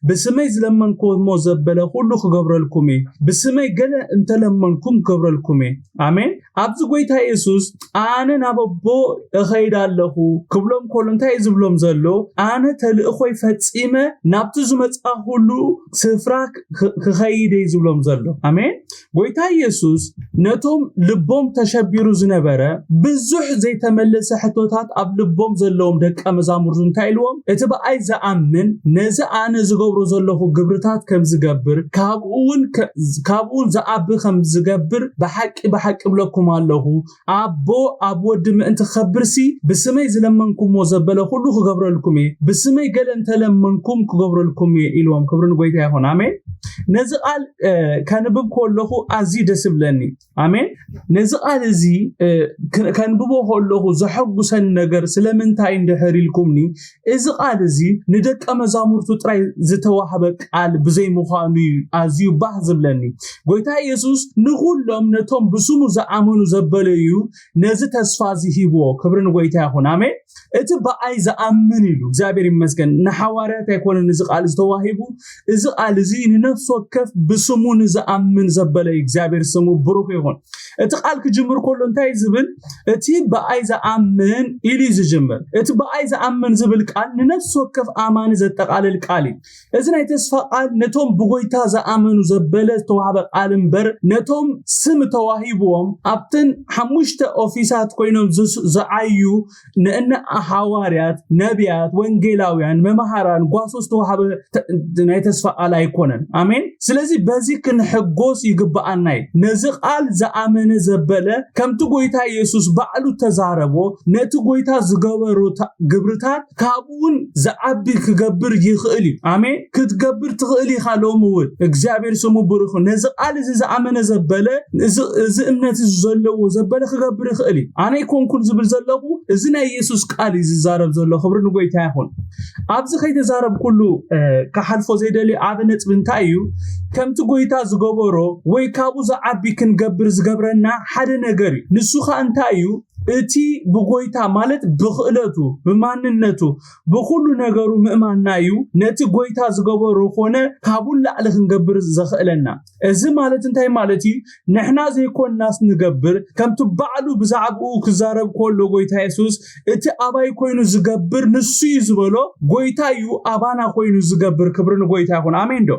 ብስመይ ዝለመንኩሞ ዘበለ ኩሉ ክገብረልኩም እየ ብስመይ ገለ እንተለመንኩም ክገብረልኩም እየ ኣሜን ኣብዚ ጎይታ ኢየሱስ ኣነ ናብ ኣቦ እኸይድ ኣለኹ ክብሎም ከሎ እንታይ ዝብሎም ዘሎ ኣነ ተልእኾይ ፈጺመ ናብቲ ዝመጻ ሁሉ ስፍራ ክኸይድ ዝብሎም ዘሎ አሜን ጎይታ ኢየሱስ ነቶም ልቦም ተሸቢሩ ዝነበረ ብዙሕ ዘይተመለሰ ሕቶታት ኣብ ልቦም ዘለዎም ደቀ መዛሙርቱ እንታይ ኢልዎም እቲ በኣይ ዝኣምን ነዚ ኣነ ዝገብሮ ዘለኹ ግብርታት ከም ዝገብር ካብኡን ዝኣቢ ከም ዝገብር ብሓቂ ብለኩም ኣለኹ ኣቦ ኣብ ወዲ ምእንቲ ክኸብርሲ ብስመይ ዝለመንኩሞ ዘበለ ኩሉ ክገብረልኩም እየ ብስመይ ገለ እንተለመንኩም ክገብረልኩም ኢልዎም ክብርን ጎይታ ይኹን አሜን نزقال كنبب كله أزي دسبلني آمين نزقال زي كنببه كله زحق سن نجر سلمن تاين دحريلكمني إذا قال زي ندك أمزامور تطري زتوهبك قال بزي مخاني أزي بحزبلني قويتا يسوس نقول لهم نتهم بسمو زعمونو زبليو نزت أسفازي هيبو كبرن قويتا يخون آمين اتبقى إذا أمنيلو زابير مسكن نحوارات يكون نزقال زتوهبو إذا قال زي نفسه كف بسمو نزأمن زبلي زابير سمو بروك يخون اتقال كجمر كله انتاي زبل اتبقى إذا أمن إلي زجمر اتبقى إذا أمن زبل قال نفسه كف آمان زتقال القالي إذن يتسفى قال نتهم بغويتا زأمن زبلة توهب قالنبر نتهم سم تواهيبهم أبتن حموشت أوفيسات كوينهم زعيو نأن حواريات نبيات وانجيلاويان ممهران قاسوس توهب يتسفى قال يكونن آمين سلازي بازيك نحقوس يقبقى ناي نزق قال زأمن زبلة كم تقويتا يسوس بعلو تزاربو نتقويتا زقبرو قبرتات كابون زعبي كقبر يخقلي آمين كتقبر تخقلي خالو موت اكزابير سمو برخو نزق قال زأمن زبلة زئمنات الزلو زبلة كقبر يخقلي أنا يكون كل زبل زلو إذن يسوس قال زارب زلو خبر نقويتا يخون أبزي خيط زارب كله كحلفو زيدالي عابنت بنتايو كم تقويتا زقبرو ويكابو زعبي كنقبر زقبرنا حد نقري نسوخا انتايو اتي بغويتا مالت بخلتو بماننتو بكل نغرو مئمانايو نتي غويتا زغبرو خونه كابول لعلخ نغبر زخلنا از مالت انتاي مالتي نحنا زي كون ناس نغبر كم تبعلو بزعبو كزارب كله غويتا يسوس اتي اباي كوينو زغبر نسو يزبلو غويتا يو ابانا كوينو زغبر كبرن غويتا يكون امين دو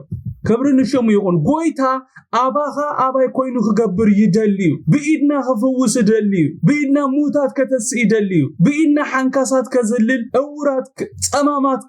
كبرن شمو يكون غويتا اباها اباي كوينو كغبر يدليو بيدنا خفوس يدليو بيدنا موتات كتسيدليو بإن حنكاسات كزلل أورات أمامات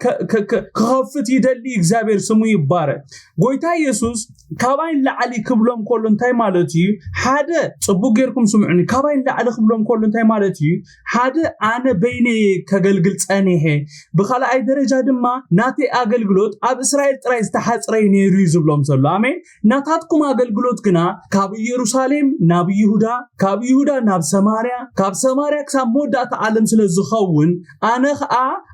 كخفت يدلي إجابير سمو يبارك قويتا يسوس كابين لعلي كبلهم كلهم تاي مالتي حدا صبو غيركم سمعني كابين لعلي كبلهم كلهم تاي مالتي حدا أنا بيني كغلغلت أنيه بخلا أي درجة دما ناتي أغلغلوت أب إسرائيل ترايز تحت ريني ريزو بلهم صلو آمين ناتاتكم أغلغلوت كنا كابي يروساليم نابي يهودا كابي يهودا ناب سماريا كاب سماريا كسام مودات عالم سلزخون أنا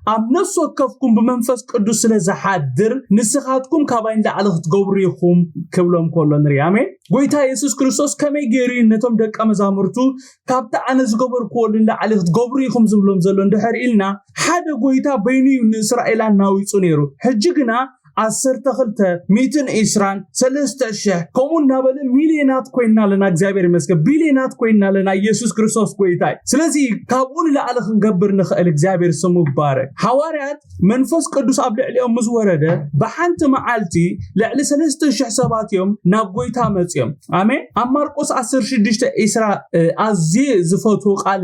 أم نفس وكفكم بمنفس قدس سلزحادر نسخاتكم كابين لعلق تقوريكم كبلهم كلهم ريامين قويتا يسوس كريستوس كمي جيرين نتم دك أمزامرتو كابتا أنا زقبر كلهم لعلق تقوريكم زبلهم زلون دحر إلنا حدا قويتا بيني ونسرائيل ناوي صنيرو حجقنا عصر تخلته ميتن إسران سلست الشيء كمون نابل مليونات كوينا لنا إجابير مسك بليونات كوينا لنا يسوع كريستوس كويتاي سلزي كابون لعلق نجبر نخال إجابير سمو بارك حوارات منفس قدوس أبلع اليوم مزورده بحنت معالتي لعل سلست الشيء حسابات يوم نابويتا متيوم آمين أمارقص عصر شديشت إسرا عزي زفوتو قال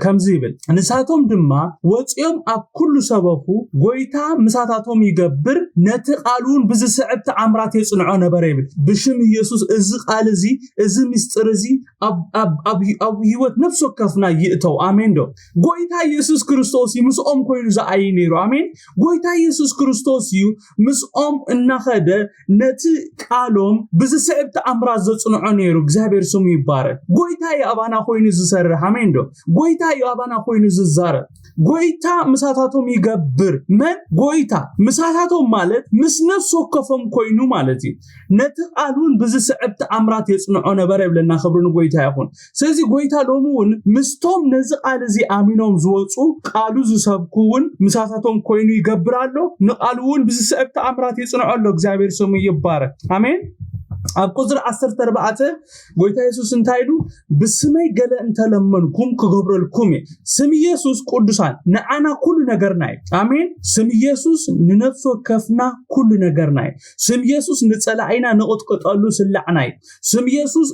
كم زيبل نساتهم دما وتيوم أب كل سببه قويتا مساتاتهم يجبر نتقالون بز سعبت عمرات يصنعوا نبريبل بشم يسوس از قال زي از مستر زي اب هيوت نفسه كفنا يئتو امين دو غويتا يسوس كريستوس مسኦም ኮይኑ زعي نيرو امين غويتا يسوس كريستوس يو مسኦም انخده نت قالوم بز سعبت عمرات يصنعوا نيرو እግዚአብሔር ስሙ ይባረክ غويታ يابانا ኮይኑ ዝሰርሕ امين دو غويتا يابانا ኮይኑ ዝዛረብ غويتا مساتاتهم يغبر من غويتا مساتاتهم ማለት ምስ ነፍሶ ከፈም ኮይኑ ማለት እዩ ነትቃሉን ብዝ ስዕብት አምራት የጽንዖ ነበር ይብለና خبرن ጎይታ ይኹን ስለዚህ ጎይታ ሎሙን ምስቶም ነዚ ቃል እዚ አሚኖም ዝወጹ ቃሉ ዝሰብኩውን ምሳሳቶም ኮይኑ ይገብራሉ ንቃሉን ብዝ ስዕብት አምራት የጽንዖሎ እግዚአብሔር ስሙ ይባረክ አሜን أب قدر عصر تربعته قويتا يسوس انتايلو بسمي قل انت لمنكم كغبر الكومي سمي يسوس قدسان نعنا كل نقرناي آمين سمي يسوس ننفسو كفنا كل نقرناي سمي يسوس نتسلعينا نقط قطالو سلعناي سمي يسوس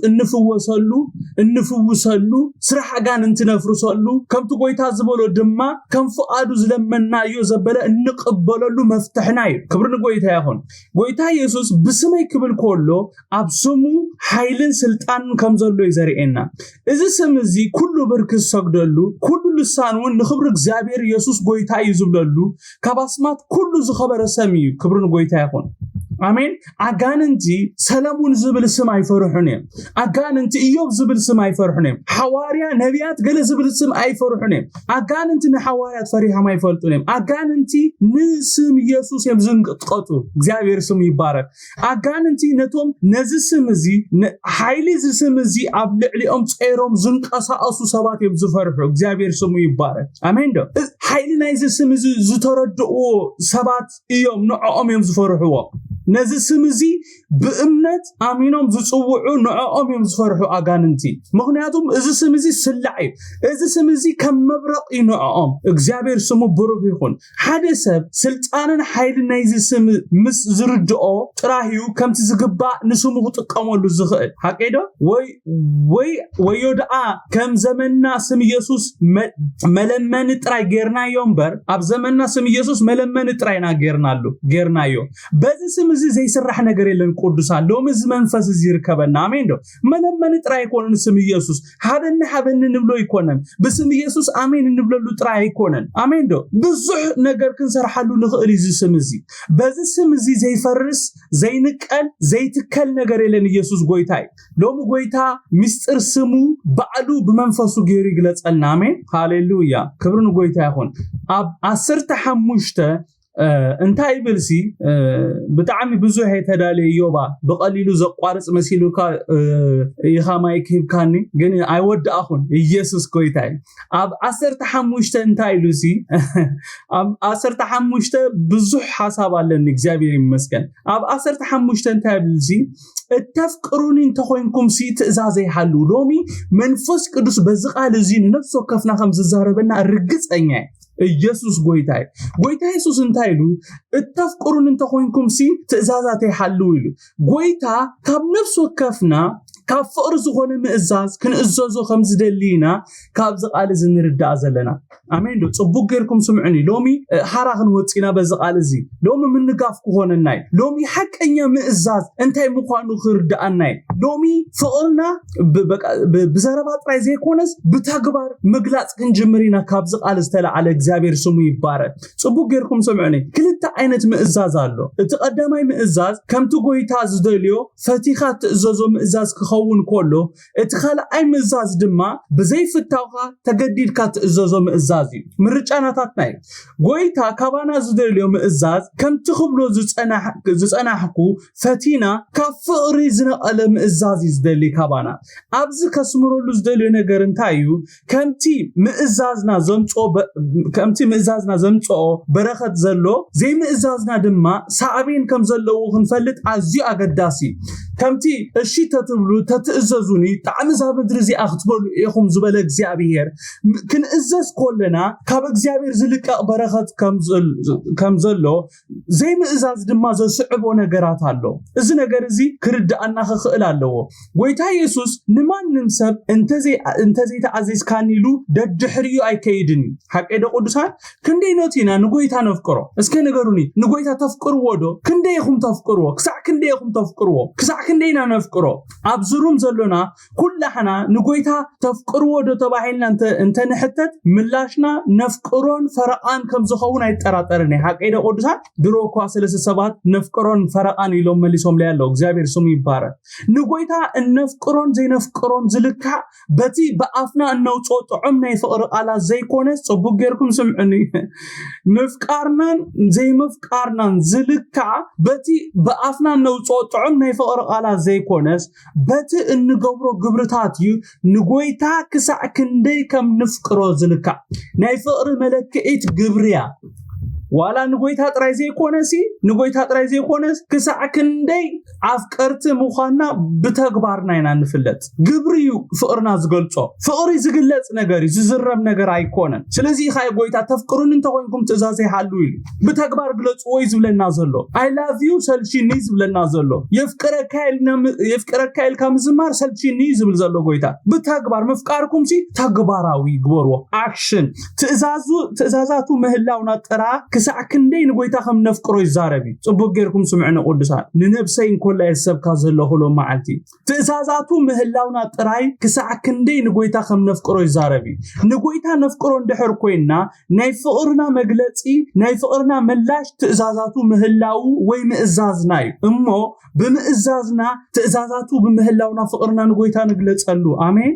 النفوسلو سرحقان انت نفرسلو كم تقويتا زبولو دما كم فقادو زلمنا يوزبلا نقبلو مفتحناي كبرنا قويتا يخون قويتا يسوس بسمي كبل كولو أبسمو حيلن سلطان كمزلو يزارينا إذا سمزي كل بركز سقدلو كل لسانون نخبر إجابير يسوس قويتا يزبللو كباسمات كل زخبر سمي كبرن قويتا يخون አሜን አጋንንቲ ሰለሞን ዝብል ስም አይፈርሑን አጋንንቲ ኢዮብ ዝብል ስም አይፈርሑን ሐዋርያ ነቢያት ገለ ዝብል ስም አይፈርሑን አጋንንቲ ንሐዋርያት ፈሪሃም አይፈልጡን አጋንንቲ ንስም ኢየሱስ የምዝንቅጥቀጡ እግዚአብሔር ስሙ ይባረክ አጋንንቲ ነቶም ነዚ ስም እዚ ኃይሊ እዚ ስም እዚ ኣብ ልዕሊኦም ጸይሮም ዝንቀሳቀሱ ሰባት የምዝፈርሑ እግዚአብሔር ስሙ ይባረክ አሜን ዶ ኃይሊ ናይዚ ስም እዚ ዝተረድኡ ሰባት እዮም ንዖኦም የምዝፈርሕዎ ነዚ ስም እዚ ብእምነት አሚኖም ዝጽውዑ ንዖኦም የምዝፈርሑ አጋንንቲ ምክንያቱም እዚ ስም እዚ ስላዕ እዚ ስም እዚ ከም መብረቅ ይንዖኦም እግዚአብሔር ስሙ ብሩክ ይኹን ሓደ ሰብ ስልጣንን ኃይልን ናይዚ ስም ምስ ዝርድኦ ጥራሂዩ ከምቲ ዝግባእ ንስሙ ክጥቀመሉ ዝኽእል ሓቂዶ ወይ ደኣ ከም ዘመንና ስም ኢየሱስ መለመን ጥራይ ጌርናዮ እምበር ኣብ ዘመንና ስም ኢየሱስ መለመን ጥራይና ጌርናዮ በዚ ስም እዚ ዘይስራሕ ነገር የለን ቅዱሳን ሎም እዚ መንፈስ እዚ ይርከበና አሜን ዶ መለመን ጥራይ ይኮነን ስም ኢየሱስ ሀበን ንብሎ ይኮነን በስም ኢየሱስ አሜን ንብለሉ ጥራይ ይኮነን አሜን ዶ ብዙሕ ነገር ክንሰርሓሉ ንኽእል እዚ ስም እዚ በዚ ስም እዚ ዘይፈርስ ዘይንቀል ዘይትከል ነገር የለን ኢየሱስ ጎይታይ ሎም ጎይታ ምስጢር ስሙ ባዕሉ በመንፈሱ ገይሩ ይግለጸልና አሜን ሃሌሉያ ክብርን ጎይታ ይኹን ኣብ 15 እንታይ ይብልሲ ብጣዕሚ ብዙሕ የተዳለየ ዮባ በቀሊሉ ዘቋርጽ መሲሉካ ይኻማይ ክብካኒ ግን አይወድአኹን ኢየሱስ ጎይታይ ኣብ 15 እንታይ ይሉሲ ኣብ 15 ብዙሕ ሐሳብ አለን እግዚአብሔር ይመስገን ኣብ 15 እንታይ ይብልሲ እተፍቅሩኒ እንተኾንኩም ሲ ትእዛዘ ይሓሉ ሎሚ መንፈስ ቅዱስ በዚ ቃል እዚ ነፍስ ወከፍና ከም ዝዛረበና ርግጸኛ ኢየሱስ ጎይታይ ኢየሱስ እንታይ ይሉ እተፍቅሩኒ እንተኾንኩም ሲ ትእዛዛት ይሓሉ ይሉ ጎይታ ካብ ነፍስ ወከፍና ካብ ፍቅር ዝኾነ ምእዛዝ ክንእዘዞ ከም ዝደሊና ካብ ዝቃል ዝንርዳእ ዘለና አሜን ዶ ጽቡቅ ጌርኩም ስምዑኒ ሎሚ ሓራኽን ወጪና በዚ ቃል እዚ ሎሚ ምንጋፍ ክኾነናይ ሎሚ ሐቀኛ ምእዛዝ እንታይ ምዃኑ ክርዳእናይ ሎሚ ፍቅርና ብዘረባ ጥራይ ዘይኮነስ ብተግባር ምግላጽ ክንጅምሪና ካብ ዝቃል ዝተለዓለ እግዚአብሔር ስሙ ይባረክ ጽቡቅ ጌርኩም ስምዑኒ ክልተ ዓይነት ምእዛዝ አሎ እቲ ቀዳማይ ምእዛዝ ከምቲ ጎይታ ዝደልዮ ፈቲኻ ትእዘዞ ምእዛዝ ክኸውን ኮሎ እቲ ካልኣይ ምእዛዝ ድማ ብዘይፍታውካ ተገዲድካ ትእዘዞ ምእዛዝ እዩ ምርጫናታትናይ ጎይታ ካባና ዝደልዮ ምእዛዝ ከምቲ ክብሎ ዝጸናሕኩ ፈቲና ካብ ፍቅሪ ዝነቐለ ምእዛዝ ዝደሊ ካባና ኣብዚ ከስምረሉ ዝደልዮ ነገር እንታይ እዩ ከምቲ ምእዛዝና ዘምጽኦ በረኸት ዘሎ ዘይ ምእዛዝና ድማ ሳዕቤን ከም ዘለዎ ክንፈልጥ ኣዝዩ ኣገዳሲ ከምቲ እሺ ተትብሉ ተትእዘዙኒ ጣዕሚ ምድሪ እዚ ኣኽትበሉ ኢኹም ዝበለ እግዚአብሔር ክንእዘዝ ኮለና ካብ እግዚአብሔር ዝልቀቕ በረኸት ከም ዘሎ ዘይ ምእዛዝ ድማ ዘስዕቦ ነገራት ኣሎ እዚ ነገር እዚ ክርዳእና ክኽእል ኣለዎ ጎይታ ኢየሱስ ንማንም ሰብ እንተዘይ ተዓዚዝካኒ ኢሉ ደድሕሪዩ ኣይከይድኒ ሓቀደ ቅዱሳን ክንደይ ኖቲና ንጎይታ ነፍቅሮ እስከ ነገሩኒ ንጎይታ ተፍቅርዎ ዶ ክንደይኹም ተፍቅርዎ ክሳዕ ክንደይኹም ተፍቅርዎ ክሳዕ ክንደይና ነፍቅሮ ኣብዝሩም ዘሎና ኩላህና ንጎይታ ተፍቅርዎ ዶ ተባሂልና እንተ ንሕተት ምላሽና ነፍቅሮን ፈረቃን ከም ዝኸውን አይጠራጠርኒ ሓቀደ ቅዱሳን ድሮኳ 37 ነፍቅሮን ፈረቃን ኢሎም መሊሶም ላይ ያለው እግዚአብሔር ስሙ ይባረክ ንጎይታ ነፍቅሮን ዘይነፍቅሮን ዝልካ በቲ በአፍና እናውጾ ጥዑም ናይ ፍቅር ቃላት ዘይኮነስ ጽቡቅ ጌርኩም ስምዑኒ ምፍቃርናን ዘይመፍቃርናን ዝልካ በቲ በአፍና እናውጾ ጥዑም ናይ ፍቅር ቃላት ዘይኮነስ በቲ እንገብሮ ግብርታት እዩ ንጎይታ ክሳዕ ክንደይ ከም ንፍቅሮ ዝልካ ናይ ፍቅር መለክዒት ግብርያ ዋላ ንጎይታ ጥራይ ዘይኮነስ ክሳዕ ክንደይ ኣፍቀርቲ ምዃና ብተግባርና ኢና ንፍለጥ ግብርዩ ፍቅርና ዝገልጾ ፍቅሪ ዝግለጽ ነገር ዝዝረብ ነገር ኣይኮነን ስለዚ ኻይ ጎይታ ተፍቅሩን እንተኾንኩም ትእዛዝ ይሓሉ ኢሉ ብተግባር ግለጽ ወይ ዝብለና ዘሎ I love you ሰልቺኒ ዝብለና ዘሎ የፍቅረካ ኢልካ ምዝማር ሰልቺኒ ዝብል ዘሎ ጎይታ ብተግባር ምፍቃርኩም ሲ ተግባራዊ ግበርዎ አክሽን ትእዛዛቱ ምህላውና ጥራ ክሳዕ ክንደይ ንጎይታ ከም ነፍቅሮ ይዛረብ ጽቡቅ ጌርኩም ስምዕነ ቅዱሳን ንነብሰይ እንኮላ የሰብካ ዘለኹሎ መዓልቲ ትእዛዛቱ ምህላውና ጥራይ ክሳዕ ክንደይ ንጎይታ ከም ነፍቅሮ ይዛረብ ንጎይታ ነፍቅሮ እንድሕር ኮይና ናይ ፍቅርና መግለጺ ናይ ፍቅርና መላሽ ትእዛዛቱ ምህላው ወይ ምእዛዝና እሞ ብምእዛዝና ትእዛዛቱ በምህላውና ፍቅርና ንጎይታ ንግለጸሉ አሜን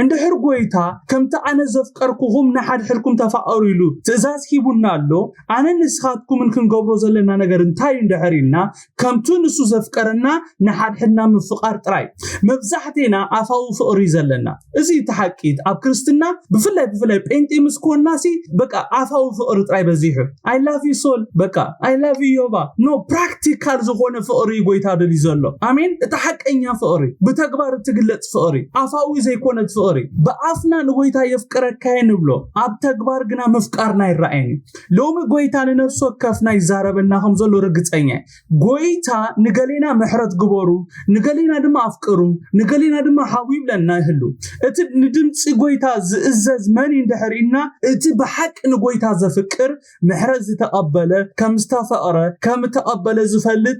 እንድሕር ጎይታ ከምታ አነ ዘፍቀርኩሁም ንሓድ ሕልኩም ተፋቀሩ ኢሉ ትእዛዝ ሂቡና ኣሎ አነ ንስኻትኩም ክንገብሮ ዘለና ነገር እንታይ እንድሕሪና ከምቱ ንሱ ዘፍቀረና ንሓድ ሕና ምፍቃር ጥራይ መብዛሕቴና አፋው ፍቅሪ ዘለና እዚ ተሐቂት ኣብ ክርስትና ብፍላይ ጴንጤ ምስኮናሲ በቃ አፋው ፍቅሪ ጥራይ በዚሁ I love you soul በቃ I love you ዮባ ኖ ፕራክቲካል ዝኾነ ፍቅሪ ጎይታ ደሊ ዘሎ አሜን ተሐቀኛ ፍቅሪ በተግባር ትግለጽ ፍቅሪ አፋው ዘይኮነት ፍቅሪ በአፍና ንጎይታ የፍቀረካይ ንብሎ ኣብ ተግባር ግና መፍቃርና ይራአይኒ ሎሚ ጎይታ ንነፍስ ወከፍና ይዛረበና ከም ዘሎ ርግጸኛ ጎይታ ንገሌና ምሕረት ግበሩ ንገሌና ድማ አፍቅሩ ንገሌና ድማ ሓዊብ ለና ይህሉ እቲ ንድምጽ ጎይታ ዝእዘዝ መን እንድሕሪና እቲ በሐቅ ንጎይታ ዘፍቅር ምሕረት ዝተቀበለ ከም ዝተፈቀረ ከም ተቀበለ ዝፈልጥ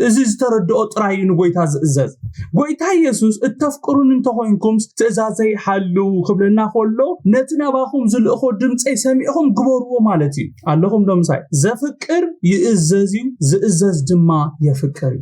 እዚ ዝተረድኦ ጥራይ ንጎይታ ዝእዘዝ ጎይታ ኢየሱስ እተፍቅሩን እንተኾንኩም ትእዛዘይ ሓሉ ክብለና ከሎ ነቲ ናባኹም ዝልእኹ ድምጸይ ሰሚዕኹም ግበርዎ ማለት እዩ ኣለኹም ዶምሳይ ዘፍቅር ይእዘዝ ዝእዘዝ ድማ የፍቅር